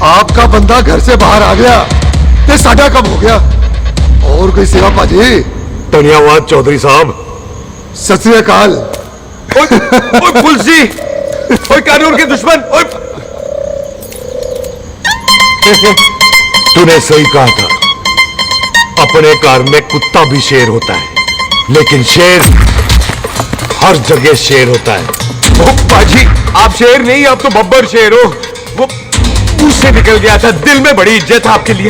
Speaker 5: आपका बंदा घर से बाहर आ गया, ते साडा कम हो गया। और कोई सेवा पाजी?
Speaker 7: धन्यवाद चौधरी साहब।
Speaker 5: सत श्री अकाल।
Speaker 1: ओए पुलिस जी, ओए कानून के दुश्मन, ओए।
Speaker 7: तूने सही कहा था, अपने घर में कुत्ता भी शेर होता है, लेकिन शेर हर जगह शेर होता है।
Speaker 1: ओ बाजी, आप शेर नहीं, आप तो बब्बर शेर हो। वो मुंह से निकल गया था, दिल में बड़ी इज्जत है आपके लिए।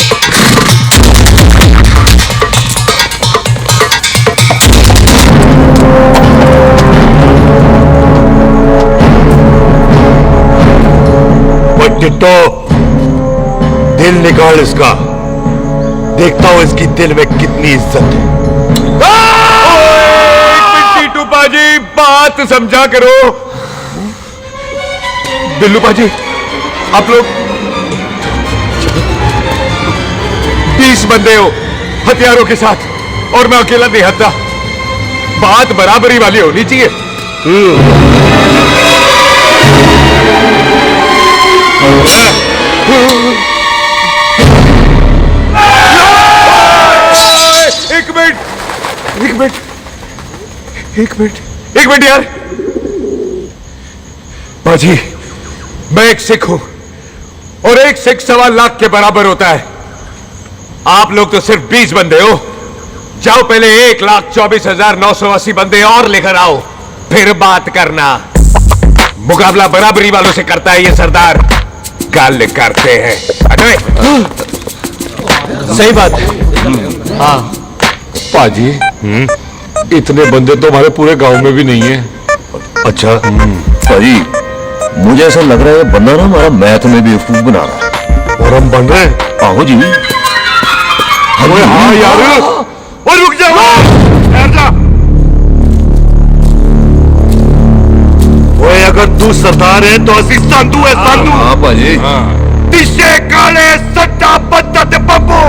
Speaker 7: टिट्टो, दिल निकाल इसका, देखता हूं इसकी दिल में कितनी इज्जत है।
Speaker 1: टिट्टू बाजी, बात समझा करो। बिल्लू बाजी, आप लोग 20 बंदे हो हथियारों के साथ, और मैं अकेला निहत्था। बात बराबरी वाली होनी चाहिए। एक मिनट यार। बाजी, मैं एक सिख हूं, और एक सिख 1.25 लाख के बराबर होता है। आप लोग तो सिर्फ 20 बंदे हो। जाओ पहले 1,24,980 बंदे और लेकर आओ, फिर बात करना। मुकाबला बराबरी वालों से करता है ये सरदार, गाल करते हैं।
Speaker 8: सही बात है। हाँ
Speaker 7: पाजी, इतने बंदे तो हमारे पूरे गांव में भी नहीं है।
Speaker 13: अच्छा भाजी, मुझे ऐसा लग रहा है बंदा ना हमारा मैथ में भी बेवकूफ बना रहा है।
Speaker 7: और हम बन रहे हैं।
Speaker 13: आहो जी।
Speaker 7: हाँ यार, और रुक जा, ठहर जा। ओए अगर तू सरदार है तो असी संधू है, संधू।
Speaker 13: हाँ भाजी।
Speaker 7: दिशे काले सट्टा बद्दा ते बब्बू।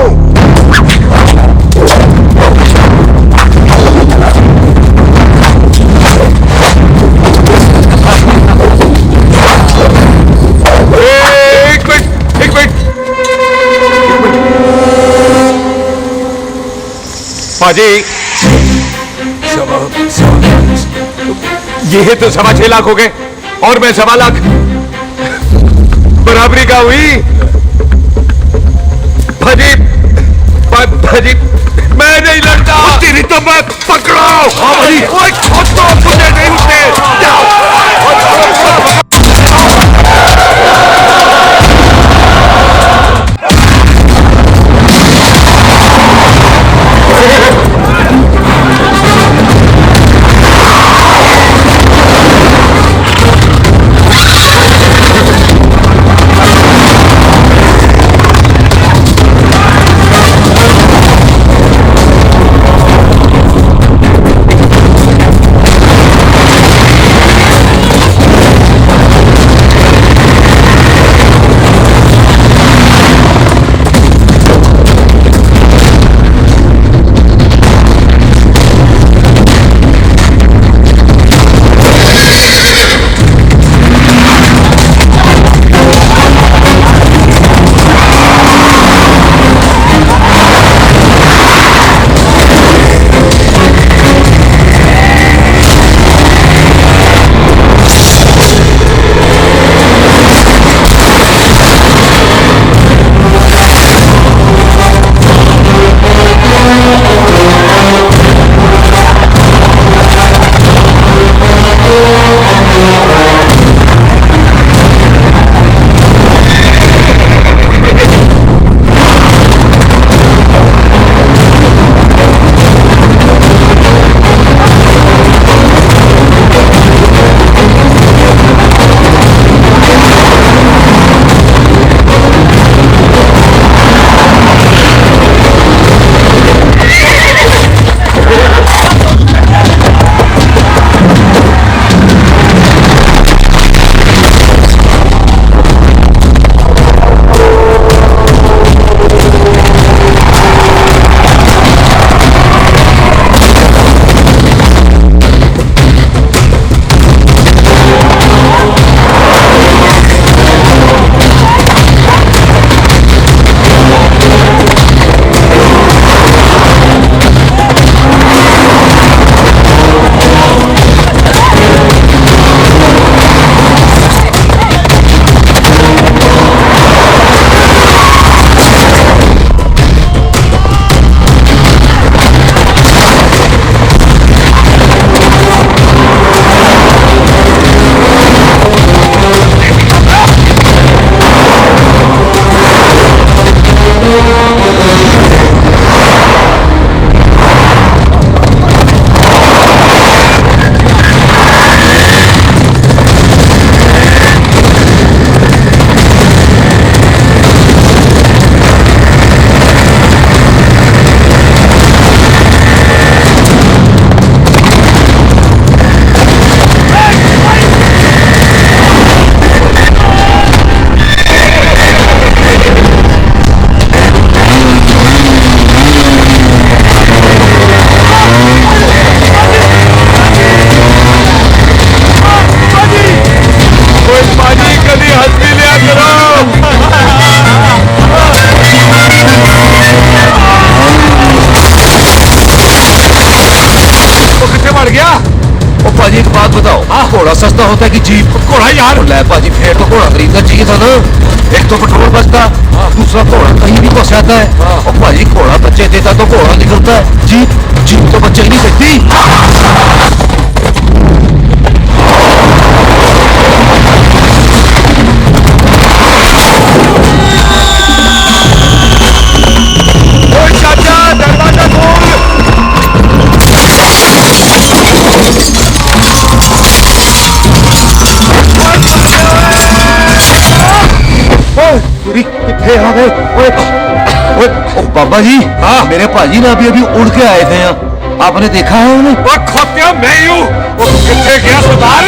Speaker 1: एक मिनट पाजी, ये तो 6.25 लाख हो गए, और मैं 1.25 लाख। बराबरी का हुई भाजी। भाजी मैं नहीं लड़ता।
Speaker 7: तेरी तो मैं पकड़ो। मुझे नहीं उठे।
Speaker 13: पाजी एक बात बताओ, घोड़ा सस्ता होता है कि जीप? घोड़ा यार। ले पाजी फिर तो घोड़ा खरीदना चाहिए था ना। एक तो पेट्रोल बचता, दूसरा घोड़ा कहीं भी फंस जाता है। और पाजी घोड़ा बच्चे देता तो घोड़ा निकलता है, जीप तो बच्चे ही नहीं सकती। कितने आ गए? ओए बाबा जी, मेरे पाजी ना अभी अभी उड़ के आए थे यहाँ, आपने देखा है उन्हें?
Speaker 14: वो खोत्या मैं ही हूँ। वो कितने गया सरदार?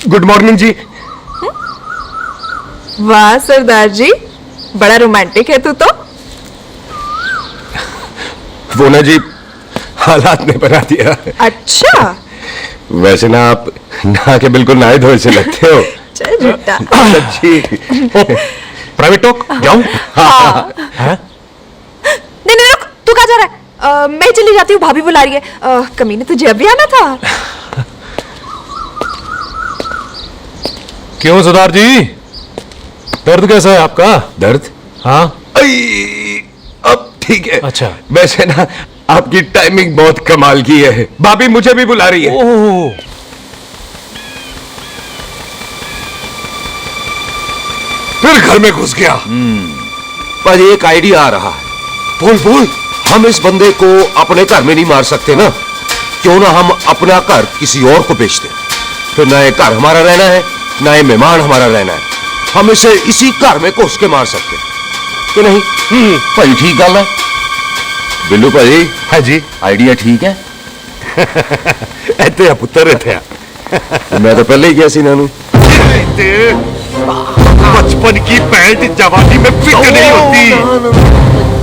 Speaker 5: गुड मॉर्निंग जी।
Speaker 12: वाह सरदार जी, बड़ा रोमांटिक है तू तो।
Speaker 1: वो ना जी, हालात ने बना दिया।
Speaker 12: अच्छा।
Speaker 1: वैसे ना आप नहा के बिल्कुल नहाए धोए से लगते हो।
Speaker 12: चल झूठा।
Speaker 1: सच्ची।
Speaker 2: प्राइवेट टॉक जाऊं?
Speaker 12: हाँ। नहीं नहीं रुक, तू कहाँ जा रहा है? मैं चली जाती हूँ, भाभी बुला रही है। कमीने तुझे अभी आना था।
Speaker 2: क्यों सरदार जी, दर्द कैसा है आपका?
Speaker 1: दर्द?
Speaker 2: हाँ
Speaker 1: अब ठीक है।
Speaker 2: अच्छा।
Speaker 1: वैसे ना आपकी टाइमिंग बहुत कमाल की है। भाभी मुझे भी बुला रही है।
Speaker 2: ओह।
Speaker 1: फिर घर में घुस गया।
Speaker 5: पर एक आइडिया आ रहा है। बोल बोल। हम इस बंदे को अपने घर में नहीं मार सकते ना, क्यों ना हम अपना घर किसी और को बेच दें। फिर ना ये घर हमारा रहना है, ना ये मेहमान हमारा रहना है। हम इसे इसी घर में घुस के मार सकते कि नहीं? भाई ठीक गल है।
Speaker 1: बिल्लू भाजी।
Speaker 5: हाँ जी।
Speaker 1: आइडिया ठीक है।
Speaker 5: ऐते पुत्र थे। मैं तो पहले ही गया सी नानू।
Speaker 7: बचपन की पैंट जवानी में फिट नहीं होती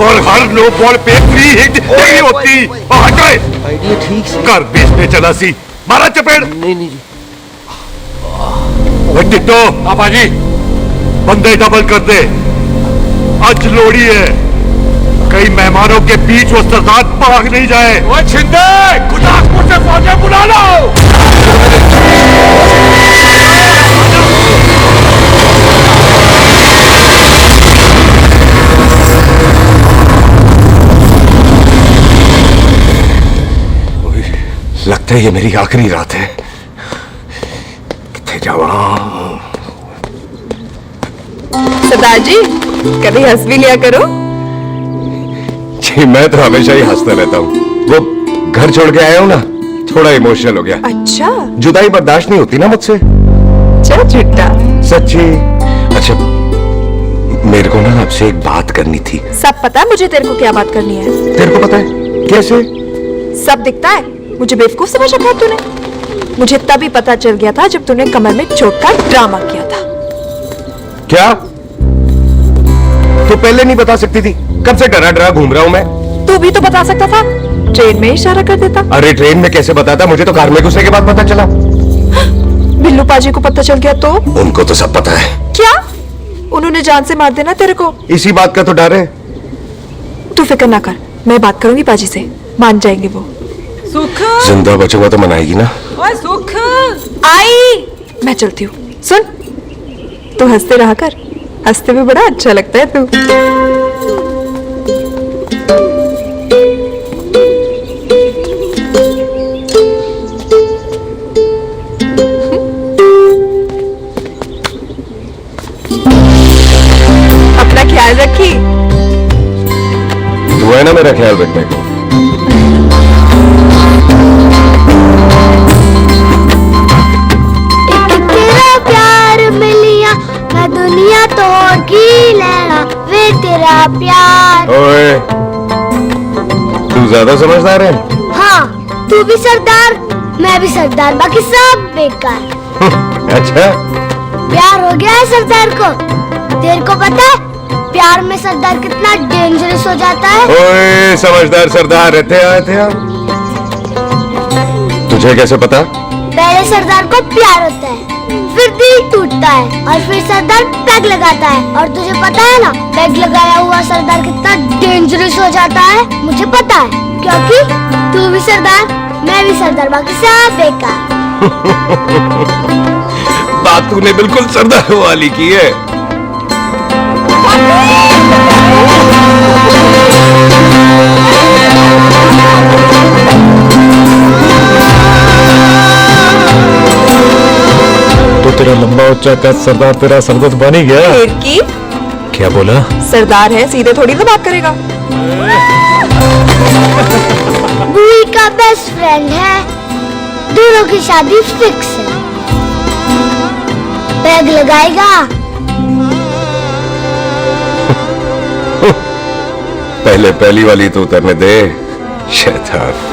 Speaker 7: और हर नो बॉल पे फ्री हिट नहीं होती।
Speaker 5: आइडिया ठीक से।
Speaker 7: घर बेचने चला सी, मारा चपेड़।
Speaker 5: नहीं नहीं जी।
Speaker 7: टिट्टो आपाजी, बंदे डबल कर दे। आज लोड़ी है, कई मेहमानों के बीच वो सरदार भाग नहीं जाए।
Speaker 14: वो छिंदे, गुरदासपुर से फौजें बुला लो।
Speaker 1: लगता है ये मेरी आखिरी रात है। कितने जावा।
Speaker 12: सरदार जी कभी हंस भी लिया करो।
Speaker 1: जी मैं तो हमेशा ही हंसता रहता हूँ। वो घर छोड़ के आया हूँ ना, थोड़ा इमोशनल हो गया।
Speaker 12: अच्छा
Speaker 1: जुदाई बर्दाश्त नहीं होती ना मुझसे।
Speaker 12: चल झूठा।
Speaker 1: सच्ची। अच्छा मेरे को ना आपसे एक बात करनी थी।
Speaker 12: सब पता है मुझे तेरे को क्या बात करनी है।
Speaker 1: तेरे को पता है कैसे?
Speaker 12: सब दिखता है। मुझे बेवकूफ समझ रखा है तूने। मुझे तभी पता चल गया था जब तूने कमर में चोट का ड्रामा किया था।
Speaker 1: क्या? तो पहले नहीं बता सकती थी? कब से डरा डरा घूम रहा हूं मैं।
Speaker 12: तू भी तो बता सकता था, ट्रेन में इशारा कर देता।
Speaker 1: अरे ट्रेन में कैसे बताता? मुझे तो कार में घुसने के बाद पता चला।
Speaker 12: बिल्लू पाजी को पता चल गया तो?
Speaker 1: उनको तो सब पता है।
Speaker 12: क्या? उन्होंने जान से मार देना तेरे को।
Speaker 1: इसी बात का तो डर है।
Speaker 12: तू फिक्र ना कर, मैं बात करूंगी पाजी से, मान जाएंगे वो।
Speaker 6: सुख
Speaker 1: जिंदा बचूंगा तो मनाएगी ना?
Speaker 6: ओए सुख
Speaker 12: आई मैं चलती हूँ। सुन तू हंसते रहा कर, हंसते भी बड़ा अच्छा लगता है तू। अपना ख्याल रखी।
Speaker 1: तू है ना मेरा ख्याल रखने को।
Speaker 9: तेरा प्यार मिलिया मैं दुनिया तोड़ की लेना वे तेरा प्यार।
Speaker 1: ओए तू ज्यादा समझदार है।
Speaker 9: हाँ तू भी सरदार मैं भी सरदार, बाकी सब बेकार।
Speaker 1: अच्छा
Speaker 9: प्यार हो गया है सरदार को। तेरे को पता है प्यार में सरदार कितना डेंजरस हो जाता है।
Speaker 1: ओए समझदार सरदार रहते आए थे आप। तुझे कैसे पता?
Speaker 9: पहले सरदार को प्यार होता है, फिर दिल टूटता है और फिर सरदार पैग लगाता है। और तुझे पता है ना पैग लगाया हुआ सरदार कितना डेंजरस हो जाता है। मुझे पता है क्योंकि तू भी सरदार मैं भी सरदार, बाकी सब बेकार।
Speaker 1: बात तूने बिल्कुल सरदार वाली की है।
Speaker 2: तो तेरा लंबा ऊंचा कद सरदार तेरा सरदर्द बन ही गया।
Speaker 12: फिर की
Speaker 2: क्या बोला?
Speaker 12: सरदार है सीधे थोड़ी ना बात करेगा।
Speaker 9: बुई का बेस्ट फ्रेंड है, दोनों की शादी फिक्स है। पैग लगाएगा।
Speaker 1: पहले पहली वाली तो उतरने दे शैतान।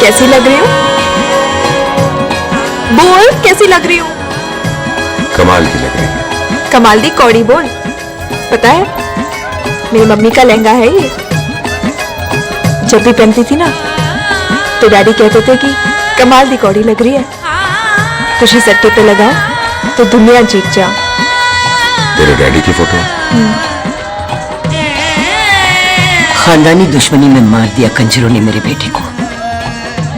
Speaker 12: कैसी लग रही हूँ? बोल कैसी लग रही हूँ?
Speaker 1: कमाल की लग रही है।
Speaker 12: कमाल दी कौड़ी बोल। पता है मेरी मम्मी का लहंगा है ये। जब भी पहनती थी ना तो डैडी कहते थे कि कमाल दी कौड़ी लग रही है, तुझे सट्टे पे लगाओ तो दुनिया जीत जाओ।
Speaker 1: तेरे डैडी की फोटो?
Speaker 10: खानदानी दुश्मनी में मार दिया कंजरों ने मेरे बेटे को।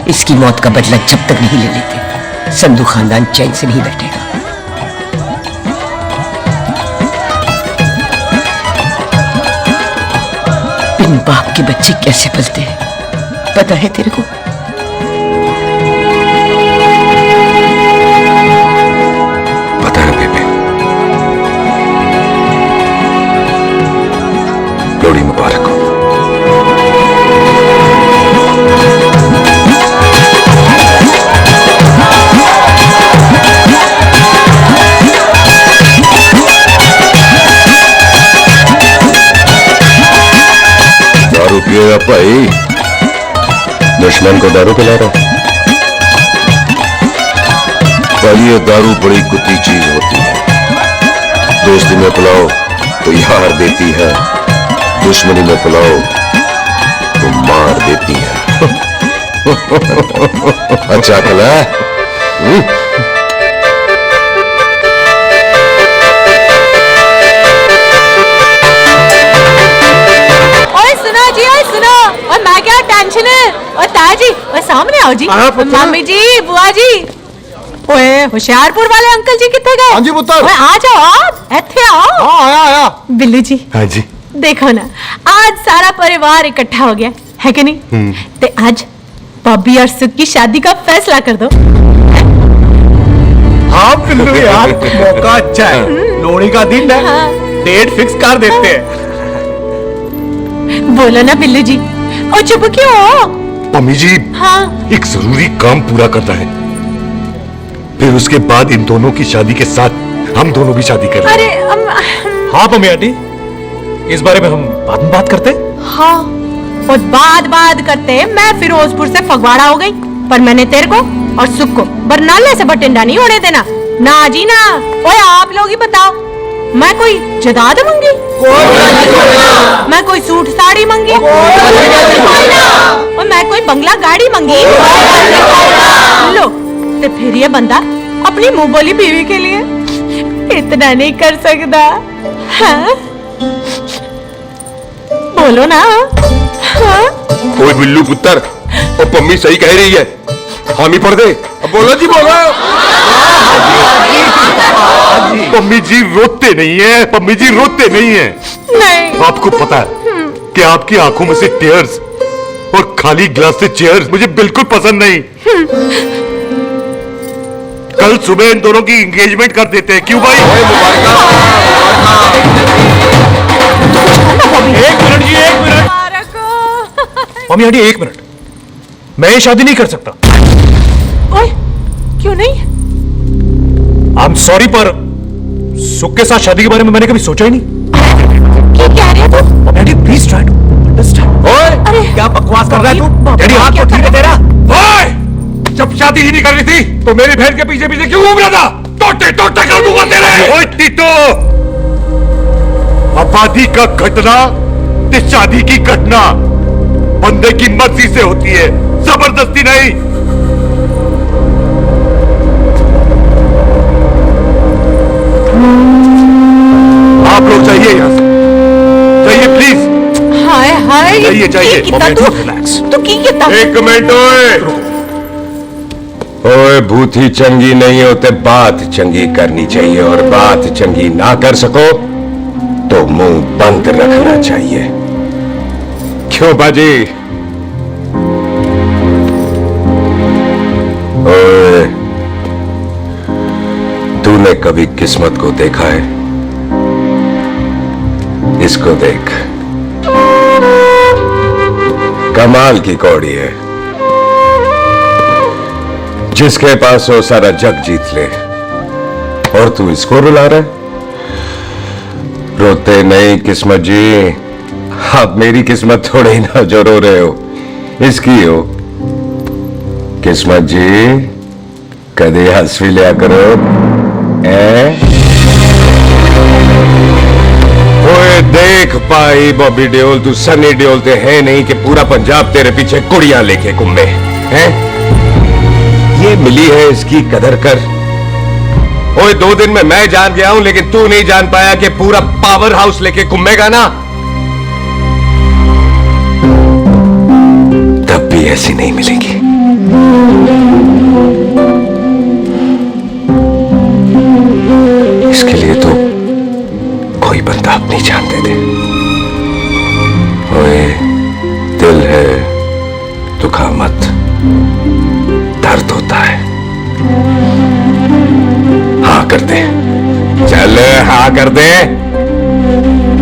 Speaker 10: इसकी मौत का बदला जब तक नहीं ले लेते संधू खानदान चैन से नहीं बैठेगा। बिन बाप के बच्चे कैसे पलते हैं पता है तेरे को?
Speaker 1: पता है बेबे। लोहड़ी मुबारक हो। दारू पिएगा भाई? दुश्मन को दारू पिला रहा? भाई ये दारू बड़ी कुत्ती चीज होती है। दोस्ती में पिलाओ तो यार देती है, दुश्मनी में पिलाओ तो मार देती है।
Speaker 5: अच्छा कला है।
Speaker 6: ओए सुनो जी, ओए सुनो। और मैं क्या टेंशन है। और ताजी, और सामने आओ जी। मम्मी जी, बुआ जी। ओए होशियारपुर वाले अंकल जी कितने गए?
Speaker 5: हाँ जी पुत्र।
Speaker 6: ओए आ जाओ आप, इत्थे आओ।
Speaker 5: हाँ आया आया।
Speaker 6: बिल्लू जी।
Speaker 5: हाँ जी।
Speaker 6: देखो ना, आज सारा परिवार इकट्ठा हो गया है कि नहीं? तो आज बॉबी और सुख की शादी का फैसला कर दो।
Speaker 8: हाँ बिल्लू यार, मौका अच्छा है, लोहड़ी का दिन है।
Speaker 6: हाँ।
Speaker 8: डेट फिक्स कर देते हैं।
Speaker 6: बोलो ना बिल्लू जी। और चुप क्यों हो?
Speaker 7: मम्मी जी,
Speaker 6: हाँ।
Speaker 7: एक जरूरी काम पूरा करना है, फिर उसके बाद इन दोनों की शादी के साथ हम दोनों भी शादी कर
Speaker 6: अरे
Speaker 2: हाँ मम्मी आंटी, इस बारे में हम बाद में बात करते।
Speaker 6: हाँ, और बाद करते मैं फिरोजपुर से फगवाड़ा हो गई, पर मैंने तेरे को और सुख को बरनाले से बटिंडा नहीं होने देना। ना जी ना। ओए आप लोग ही बताओ, मैं कोई जदाद मंगी? मैं कोई सूट साड़ी मंगी? और मैं कोई बंगला गाड़ी मंगी? लो, तो फिर ये बंदा अपनी मुंह बोली बीवी के लिए इतना नहीं कर सकता। हाँ? बोलो ना। हाँ?
Speaker 14: कोई बिल्लू पुत्र, और पम्मी सही कह रही है, हामी पढ़ दे। अब बोलो जी, बोलो।
Speaker 7: मम्मी जी रोते नहीं है, मम्मी जी रोते नहीं है।
Speaker 6: नहीं।
Speaker 7: आपको पता है कि आपकी आंखों में से टीयर्स और खाली ग्लास से चेयर्स मुझे बिल्कुल पसंद नहीं। कल सुबह इन दोनों की एंगेजमेंट कर देते हैं, क्यों भाई?
Speaker 2: एक मिनट जी, एक मिनट। मम्मी आंटी एक मिनट, मैं ये शादी नहीं कर सकता।
Speaker 6: ओए, क्यों नहीं?
Speaker 2: आई एम सॉरी, पर सुख के साथ शादी के बारे में मैंने कभी सोचा ही नहीं।
Speaker 6: क्या कह रहे हो तुम?
Speaker 2: Mummy aunty please try to understand.
Speaker 7: ओए,
Speaker 6: अरे
Speaker 8: क्या बकवास कर रहा है तू?
Speaker 2: डैडी हाथ तो ठीक है तेरा।
Speaker 14: ओए, जब शादी ही नहीं करनी थी तो मेरी बहन के पीछे पीछे क्यों घूम रहा था? टोटे टोटे कर दूंगा तेरे।
Speaker 7: ओए टीटो, आबादी का घटना ते शादी की घटना बंदे की मर्जी से होती है, जबरदस्ती नहीं। आप लोग जाइए यहां से, जाइए प्लीज।
Speaker 6: हाय हाय,
Speaker 7: जाइए, जाइए।
Speaker 6: तू की कितना?
Speaker 14: एक मिनट। ओए
Speaker 1: भूथी चंगी नहीं होते, बात चंगी करनी चाहिए, और बात चंगी ना कर सको तो मुंह बंद रखना चाहिए। क्यों बाजी? ओए, तूने कभी किस्मत को देखा है? इसको देख, कमाल की कौड़ी है। जिसके पास हो सारा जग जीत ले, और तू इसको रुला रहा है? रोते नहीं किस्मत जी, आप मेरी किस्मत थोड़ी ना जो रो रहे हो, इसकी हो। किस्मत जी, कदे हंस भी लिया करो। ओए देख पाई बॉबी देओल, तू सनी देओल ते है नहीं कि पूरा पंजाब तेरे पीछे कुड़ियां लेके घूमे हैं? ये मिली है, इसकी कदर कर। ओए 2 दिन में मैं जान गया हूं, लेकिन तू नहीं जान पाया कि पूरा पावर हाउस लेके घूमेगा ना, तब भी ऐसी नहीं मिलेगी। इसके लिए तो कोई बंदा अपनी जान दे दे। ओए, दिल है दुखा मत, दर्द होता है। हाँ कर दे, चल हाँ कर दे।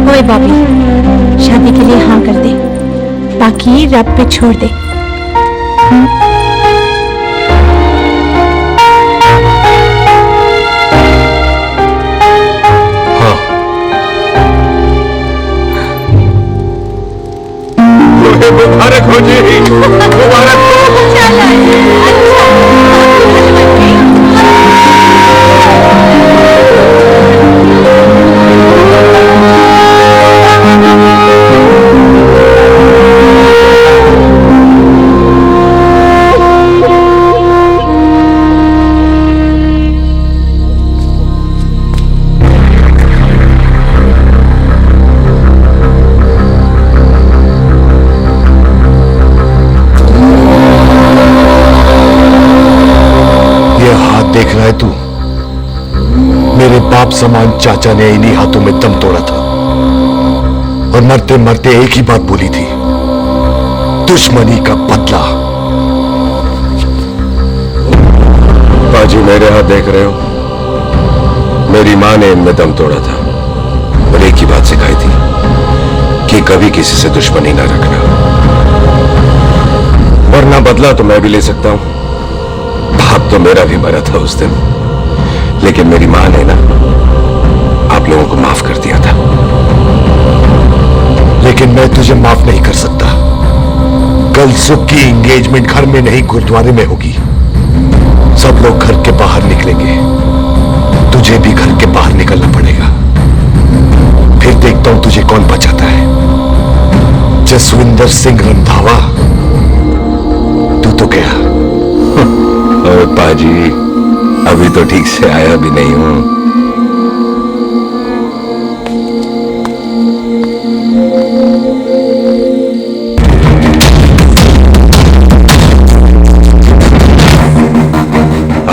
Speaker 6: ओए बॉबी, शादी के लिए हाँ कर दे, बाकी रब पे छोड़ दे।
Speaker 14: हाँ, मुबारक हो जी, मुबारक हो।
Speaker 5: देख रहा है तू? मेरे बाप समान चाचा ने इन्हीं हाथों में दम तोड़ा था और मरते मरते एक ही बात बोली थी, दुश्मनी का बदला।
Speaker 1: बाजी मेरे हाथ देख रहे हो? मेरी मां ने इनमें दम तोड़ा था और एक ही बात सिखाई थी कि कभी किसी से दुश्मनी ना रखना, वरना बदला तो मैं भी ले सकता हूं। बाप तो मेरा भी मरा था उस दिन, लेकिन मेरी मां ने ना आप लोगों को माफ कर दिया था।
Speaker 5: लेकिन मैं तुझे माफ नहीं कर सकता। कल सुख की एंगेजमेंट घर में नहीं गुरुद्वारे में होगी। सब लोग घर के बाहर निकलेंगे, तुझे भी घर के बाहर निकलना पड़ेगा। फिर देखता हूं तुझे कौन बचाता है। जसविंदर सिंह रंधावा, तू तो गया।
Speaker 1: ओए पाजी, अभी तो ठीक से आया भी नहीं हूं।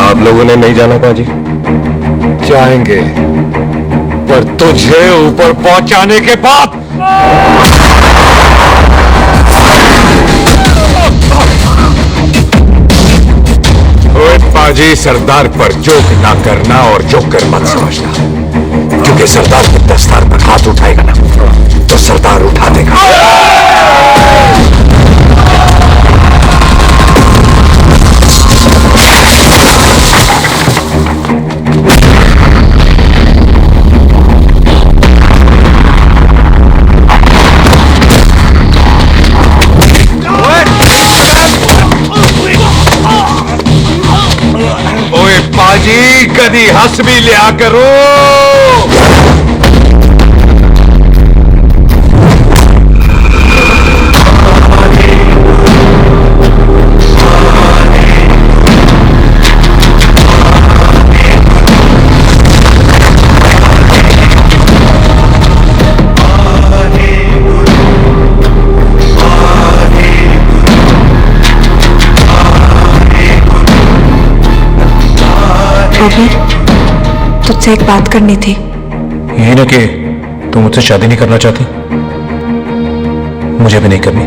Speaker 1: आप लोगों ने नहीं जाना पाजी?
Speaker 5: जाएंगे, पर तुझे ऊपर पहुंचाने के बाद।
Speaker 1: ओए पाजी, सरदार पर जोक ना करना और जोकर मत समझना, क्योंकि सरदार के दस्तार पर हाथ उठाएगा ना तो सरदार उठा देगा।
Speaker 14: पाजी, कदी हंस भी लिया करो।
Speaker 12: बॉबी, तुझसे एक बात करनी थी।
Speaker 2: यही ना कि तू मुझसे शादी नहीं करना चाहती, मुझे भी नहीं करनी।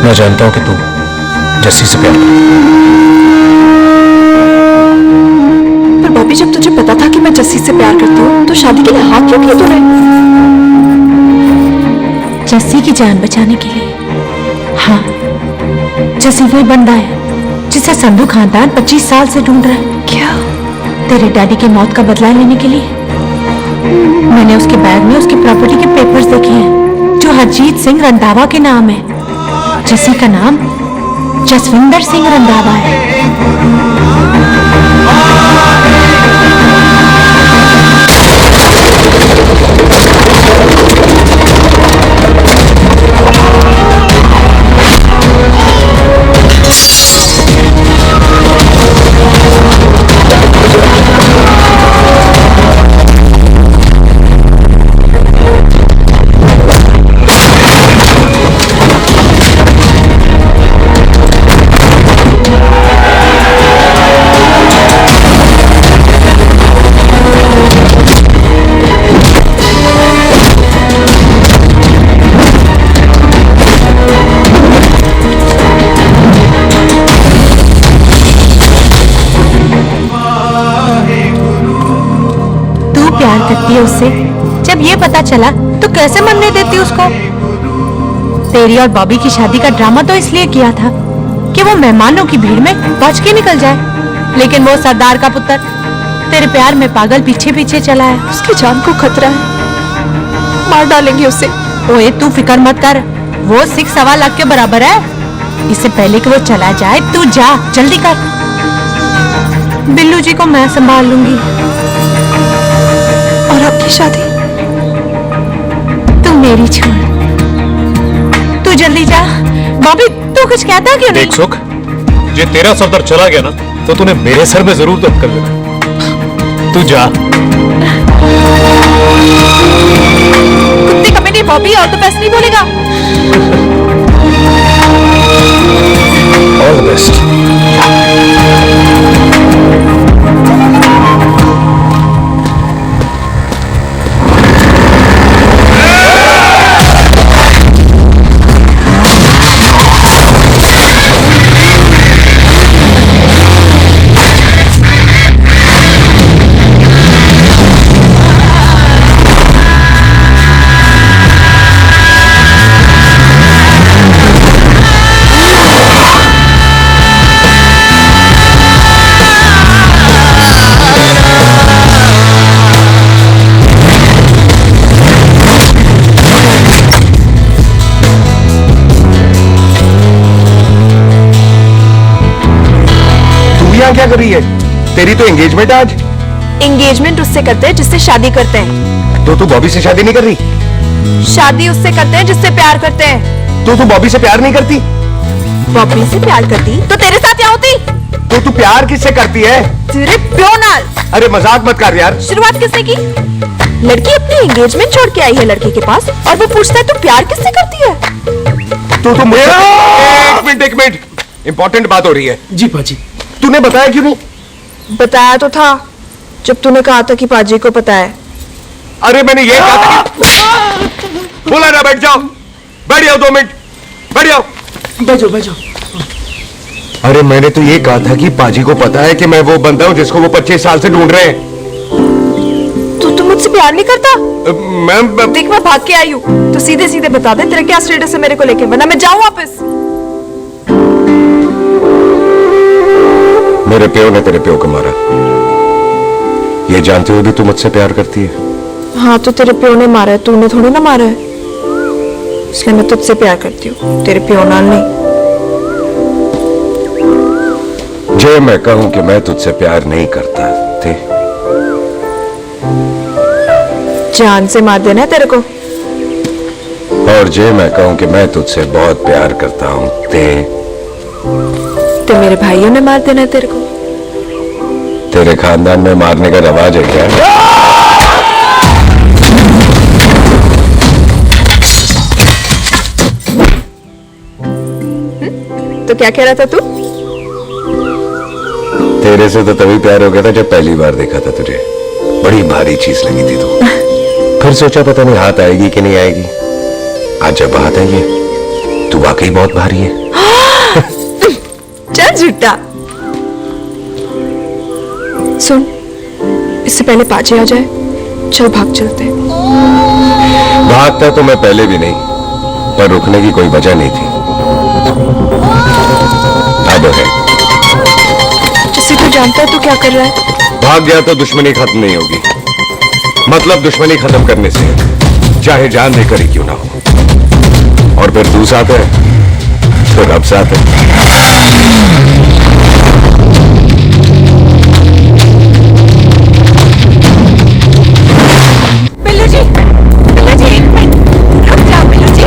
Speaker 2: मैं जानता हूं कि तू जस्सी से प्यार करती।
Speaker 12: पर बॉबी, जब तुझे पता था कि मैं जस्सी से प्यार करती हूँ तो शादी के लिए हाथ क्यों किया तूने?
Speaker 6: जस्सी की जान बचाने के लिए। हाँ, जस्सी वही बंदा है जिसे संधू खानदान 25 साल से ढूंढ रहा है।
Speaker 12: क्या?
Speaker 6: तेरे डैडी की मौत का बदला लेने के लिए। मैंने उसके बैग में उसकी प्रॉपर्टी के पेपर्स देखे हैं जो हरजीत सिंह रंधावा के नाम है। जस्सी का नाम जसविंदर सिंह रंधावा है। करती है उससे। जब ये पता चला तो कैसे मनने देती उसको? तेरी और बॉबी की शादी का ड्रामा तो इसलिए किया था कि वो मेहमानों की भीड़ में बच के निकल जाए, लेकिन वो सरदार का पुत्र तेरे प्यार में पागल पीछे पीछे चला है।
Speaker 12: उसकी जान को खतरा है, मार डालेंगे उसे।
Speaker 6: ओए तू फिक्र मत कर, वो 6.25 लाख के बराबर है। इससे पहले कि वो चला जाए तू जा, जल्दी कर। बिल्लू जी को मैं संभाल लूंगी।
Speaker 12: और आपकी शादी?
Speaker 6: तू मेरी छोड़, तू जल्दी जा। बॉबी तू कुछ कहता क्यों नहीं?
Speaker 2: देख सुख, ये तेरा सरदार चला गया ना तो तूने मेरे सर में जरूर दर्द कर देना। तू जा।
Speaker 12: कुत्ते कमीने बॉबी, और तो पैसे नहीं बोलेगा।
Speaker 2: All the best.
Speaker 1: यहाँ क्या कर रही है? तेरी तो एंगेजमेंट है आज।
Speaker 12: एंगेजमेंट उससे करते हैं जिससे शादी करते हैं।
Speaker 1: तो तू बॉबी से शादी नहीं कर रही?
Speaker 12: शादी उससे करते हैं जिससे प्यार करते हैं।
Speaker 1: तो तू बॉबी से प्यार नहीं करती?
Speaker 12: बॉबी से प्यार करती तो तेरे साथ क्या होती?
Speaker 1: तो तू प्यार किससे करती है?
Speaker 12: तेरे प्यो नाल।
Speaker 1: अरे मजाक मत कर यार।
Speaker 12: शुरुआत किसने की? लड़की अपनी एंगेजमेंट छोड़ के आई है लड़के के पास और वो पूछता है तू प्यार किससे करती है?
Speaker 1: तो तुम एक मिनट इंपॉर्टेंट बात हो रही है।
Speaker 3: जी पाजी।
Speaker 1: तूने बताया क्यों नहीं?
Speaker 12: बताया तो था जब तूने कहा था कि पाजी को पता है।
Speaker 1: अरे मैंने ये कहा था कि... बोला ना बैठ जाओ 2 मिनट बैठ जाओ।
Speaker 3: बैठ जाओ।
Speaker 1: अरे मैंने तो ये कहा था कि पाजी को पता है कि मैं वो बंदा हूं जिसको वो 25 साल से ढूंढ रहे हैं।
Speaker 12: तो तू मुझसे प्यार नहीं करता?
Speaker 1: मैं
Speaker 12: देख मैं भाग के आई हूँ तो सीधे सीधे बता दे तेरा क्या स्टेटस है मेरे को लेके, वरना मैं जाऊँ वापस।
Speaker 1: मेरे प्यो ने तेरे प्यो को मारा, ये जानते हुए भी तू मुझसे प्यार करती है?
Speaker 12: हाँ तो तेरे प्यो ने मारा है, तूने थोड़ी ना मारा है, इसलिए मैं तुझसे प्यार करती हूँ, तेरे प्यो नाल नहीं।
Speaker 1: जे मैं कहूं कि मैं तुझसे प्यार नहीं करता थे,
Speaker 12: जान से मार देना है तेरे को।
Speaker 1: और जे मैं कहूं कि मैं तुझसे बहुत प्यार करता हूं
Speaker 12: तो मेरे भाइयों ने मार देना है तेरे को।
Speaker 1: तेरे खानदान में मारने का रवाज है क्या?
Speaker 12: तो क्या कह रहा था तू?
Speaker 1: तेरे से तो तभी प्यार हो गया था जब पहली बार देखा था तुझे। बड़ी भारी चीज लगी थी तू। फिर सोचा पता नहीं हाथ आएगी कि नहीं आएगी। आज जब हाथ आई है तू वाकई बहुत भारी है।
Speaker 12: चल झूठा। सुन, इससे पहले पाजी आ जाए, चल भाग चलते हैं।
Speaker 1: भागता तो मैं पहले भी नहीं, पर रुकने की कोई वजह नहीं थी। अब है।
Speaker 12: जैसे तू जानता है तू क्या कर रहा है?
Speaker 1: भाग गया तो दुश्मनी खत्म नहीं होगी। मतलब दुश्मनी खत्म करने से चाहे जान देकर ही क्यों ना हो। और फिर तू साथ है तो रब साथ है।
Speaker 6: बिल्लू जी, एक मिनट रुक जाओ। बिल्लू जी,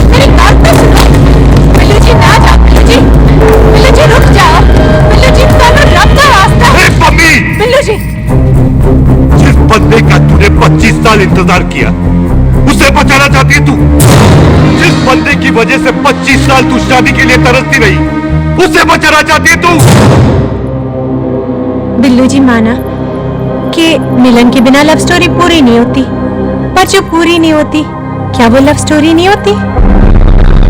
Speaker 6: मेरी बात तो सुनो। बिल्लू जी ना जाओ। बिल्लू जी रुक जाओ। बिल्लू जी तुम्हारा रब का रास्ता है। बिल्लू जी,
Speaker 7: जिस बंदे का तूने 25 साल इंतजार किया उसे बचाना चाहती है तू। जिस बंदे की वजह से 25 साल तू शादी के लिए तरसती रही उसे बचाना चाहती है तू।
Speaker 6: बिल्लू जी माना कि मिलन के बिना लव स्टोरी पूरी नहीं होती, पर जो पूरी नहीं होती क्या वो लव स्टोरी नहीं होती?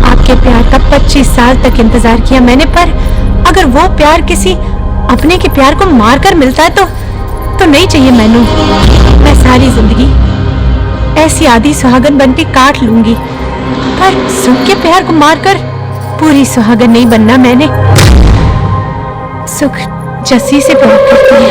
Speaker 6: आपके प्यार का 25 साल तक इंतजार किया मैंने, पर अगर वो प्यार किसी अपने के प्यार को मारकर मिलता है तो नहीं चाहिए मैनू। मैं सारी जिंदगी ऐसी आधी सुहागन बनके काट लूंगी, पर सुख के प्यार को मारकर पूरी सुहागन नहीं बनना मैंने। सुख जस्सी से प्यार करती है।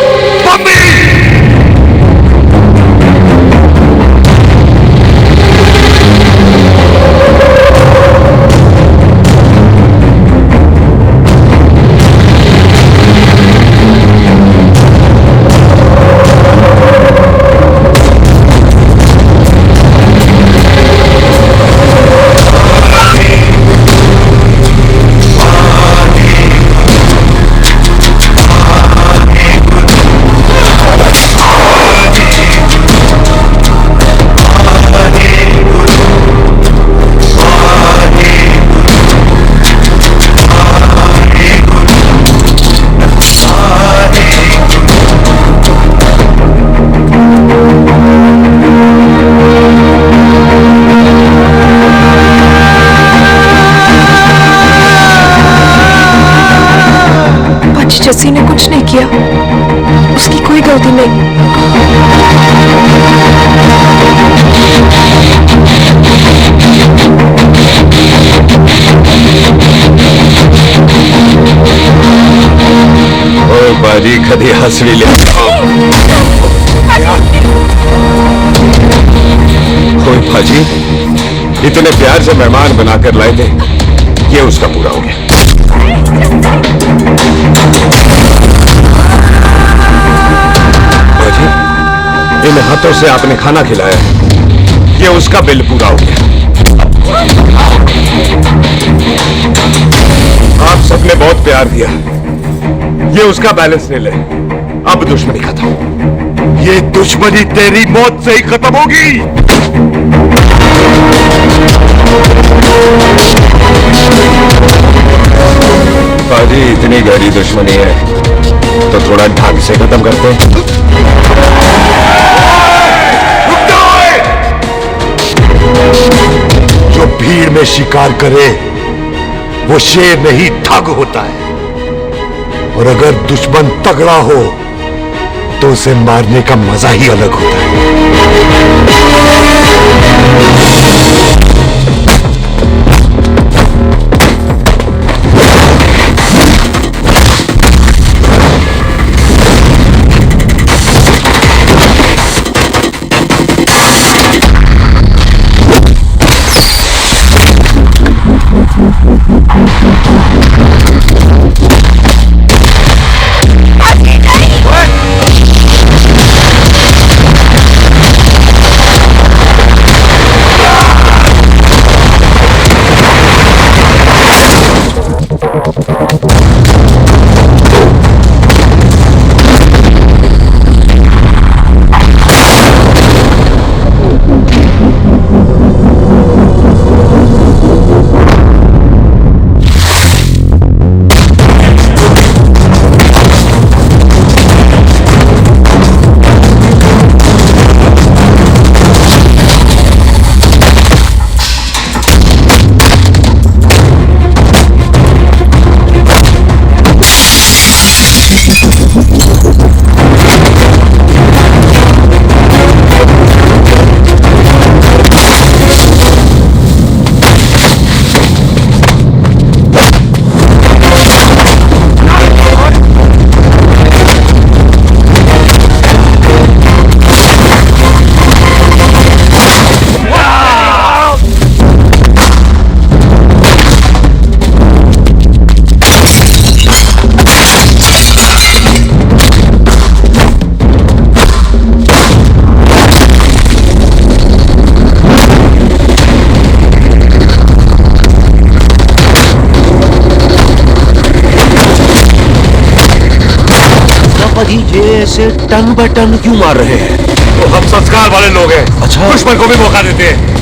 Speaker 12: जस्सी ने कुछ नहीं किया, उसकी कोई गलती नहीं।
Speaker 1: ओ बाजी कभी हंस भी ले। ओए बाजी, इतने प्यार से मेहमान बनाकर लाए थे, ये उसका पूरा हो गया। हाथों से आपने खाना खिलाया, ये उसका बिल पूरा हो गया। आप सबने बहुत प्यार दिया, ये उसका बैलेंस ले ले। अब दुश्मनी खत्म।
Speaker 7: ये दुश्मनी तेरी मौत से ही खत्म होगी।
Speaker 1: बाजी, इतनी गहरी दुश्मनी है तो थोड़ा ढंग से खत्म करते हैं।
Speaker 7: जो भीड़ में शिकार करे वो शेर नहीं ठग होता है, और अगर दुश्मन तगड़ा हो तो उसे मारने का मजा ही अलग होता है।
Speaker 13: ये ऐसे टन ब टन क्यों मार रहे हैं?
Speaker 7: तो हम संस्कार वाले लोग हैं।
Speaker 13: अच्छा,
Speaker 7: दुश्मन को भी मौका देते हैं।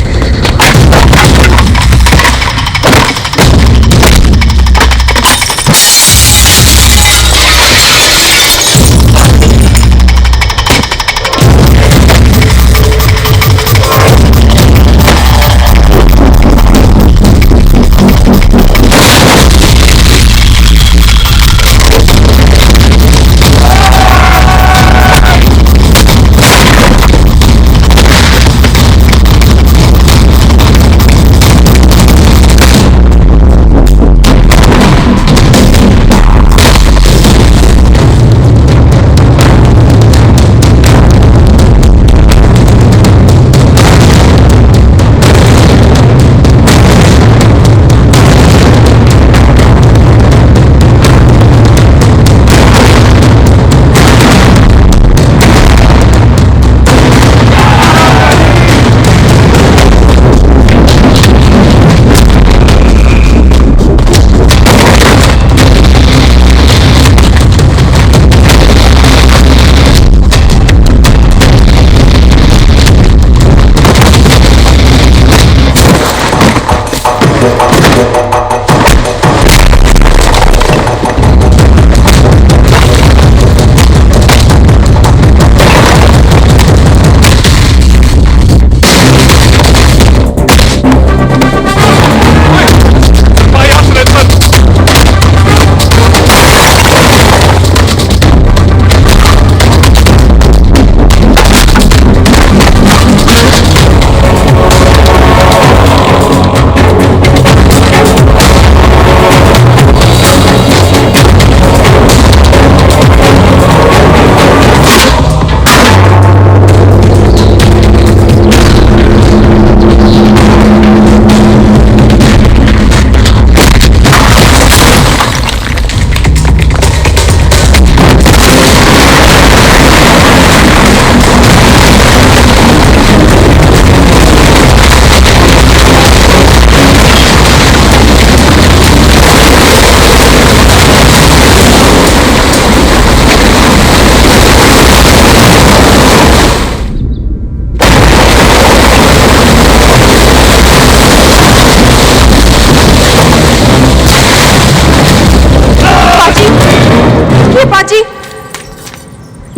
Speaker 12: पाजी,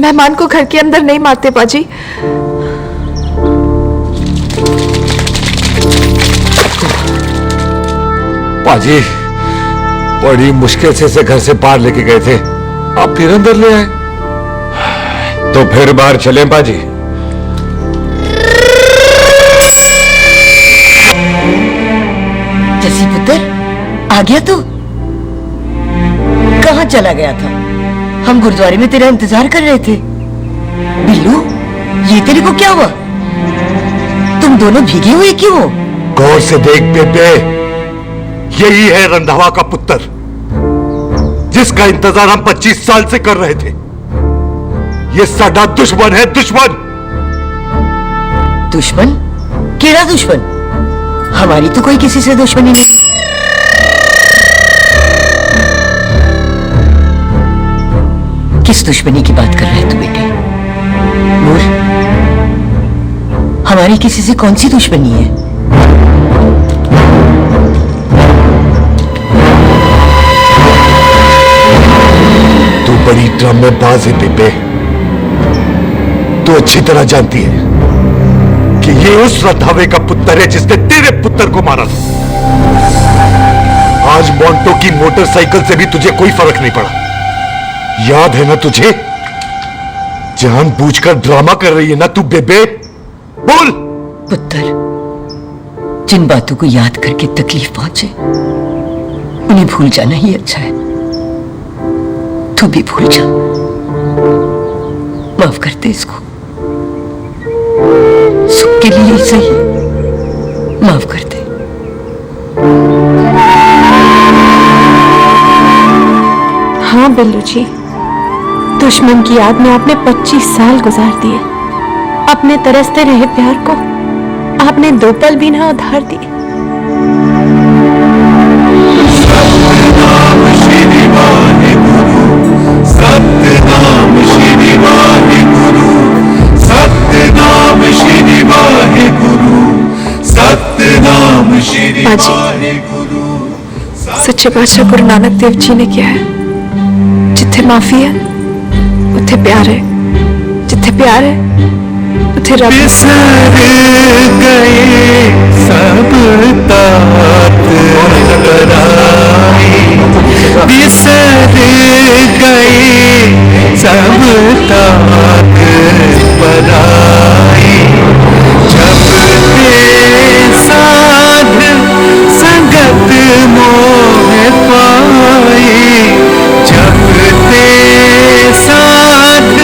Speaker 12: मेहमान को घर के अंदर नहीं मारते पाजी।
Speaker 14: पाजी बड़ी मुश्किल से इसे घर से बाहर लेके गए थे, आप फिर अंदर ले आए।
Speaker 1: तो फिर बाहर चले पाजी।
Speaker 10: जसी पुत्र, आ गया तू? कहाँ चला गया था? हम गुरुद्वारे में तेरा इंतजार कर रहे थे। बिल्लू, ये तेरे को क्या हुआ? तुम दोनों भीगे हुए क्यों हो?
Speaker 7: गौर से देख बेबे, यही है रंधावा का पुत्र, जिसका इंतजार हम 25 साल से कर रहे थे। ये साडा दुश्मन है, दुश्मन।
Speaker 10: दुश्मन? केड़ा दुश्मन? हमारी तो कोई किसी से दुश्मनी नहीं। किस दुश्मनी की बात कर रहे हैं तू बेटे? नूर, हमारी किसी से कौन सी दुश्मनी है?
Speaker 7: तू बड़ी ड्रामेबाज है बेबे। तू अच्छी तरह जानती है कि ये उस रंधावे का पुत्र है जिसने तेरे पुत्र को मारा था। आज मोंटो की मोटरसाइकिल से भी तुझे कोई फर्क नहीं पड़ा। याद है ना तुझे? जानबूझकर ड्रामा कर रही है ना तू बेबे? बोल।
Speaker 10: पुत्र, जिन बातों को याद करके तकलीफ पहुंचे उन्हें भूल जाना ही अच्छा है। तू भी भूल जा, माफ कर दे इसको। सुख के लिए ही सही, माफ कर दे।
Speaker 6: हाँ बिल्लू जी, दुश्मन की याद में आपने 25 साल गुजार दिए। अपने तरसते रहे प्यार को आपने 2 पल भी ना उधार दिए। सच्चे बादशाह गुरु नानक देव जी ने किया है, जिथे माफी है उथे प्यार है, जिथे प्यार है उथे रब।
Speaker 3: बिसर गए सब तात पराई, बिसर गए सब तात पराई। जब ते साध संगत मोह पाई, जब ते साध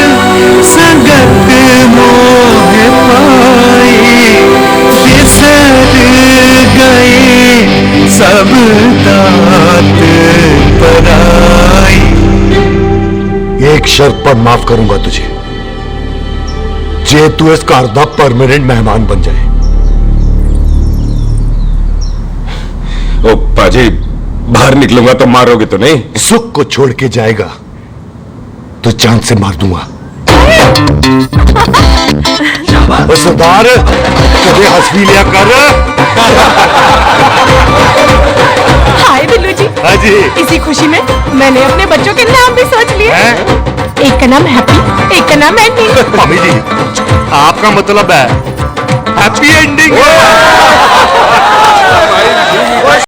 Speaker 3: संगत मोह पाई। बिसर गए सब तात पराई।
Speaker 7: एक शर्त पर माफ करूंगा तुझे, जे तू इस घर दा परमानेंट मेहमान बन जाए।
Speaker 1: ओ पाजी, बाहर निकलूंगा तो मारोगे तो नहीं?
Speaker 7: सुख को छोड़ के जाएगा तो जान से मार दूंगा। ओ सरदार, कभी हंस भी लिया कर।
Speaker 6: हाय बिल्लू जी।
Speaker 7: हाँ जी।
Speaker 6: इसी खुशी में मैंने अपने बच्चों के नाम भी सोच लिए। एक का नाम हैप्पी, एक का नाम एंडी।
Speaker 7: मम्मी जी, आपका मतलब है हैप्पी एंडिंग।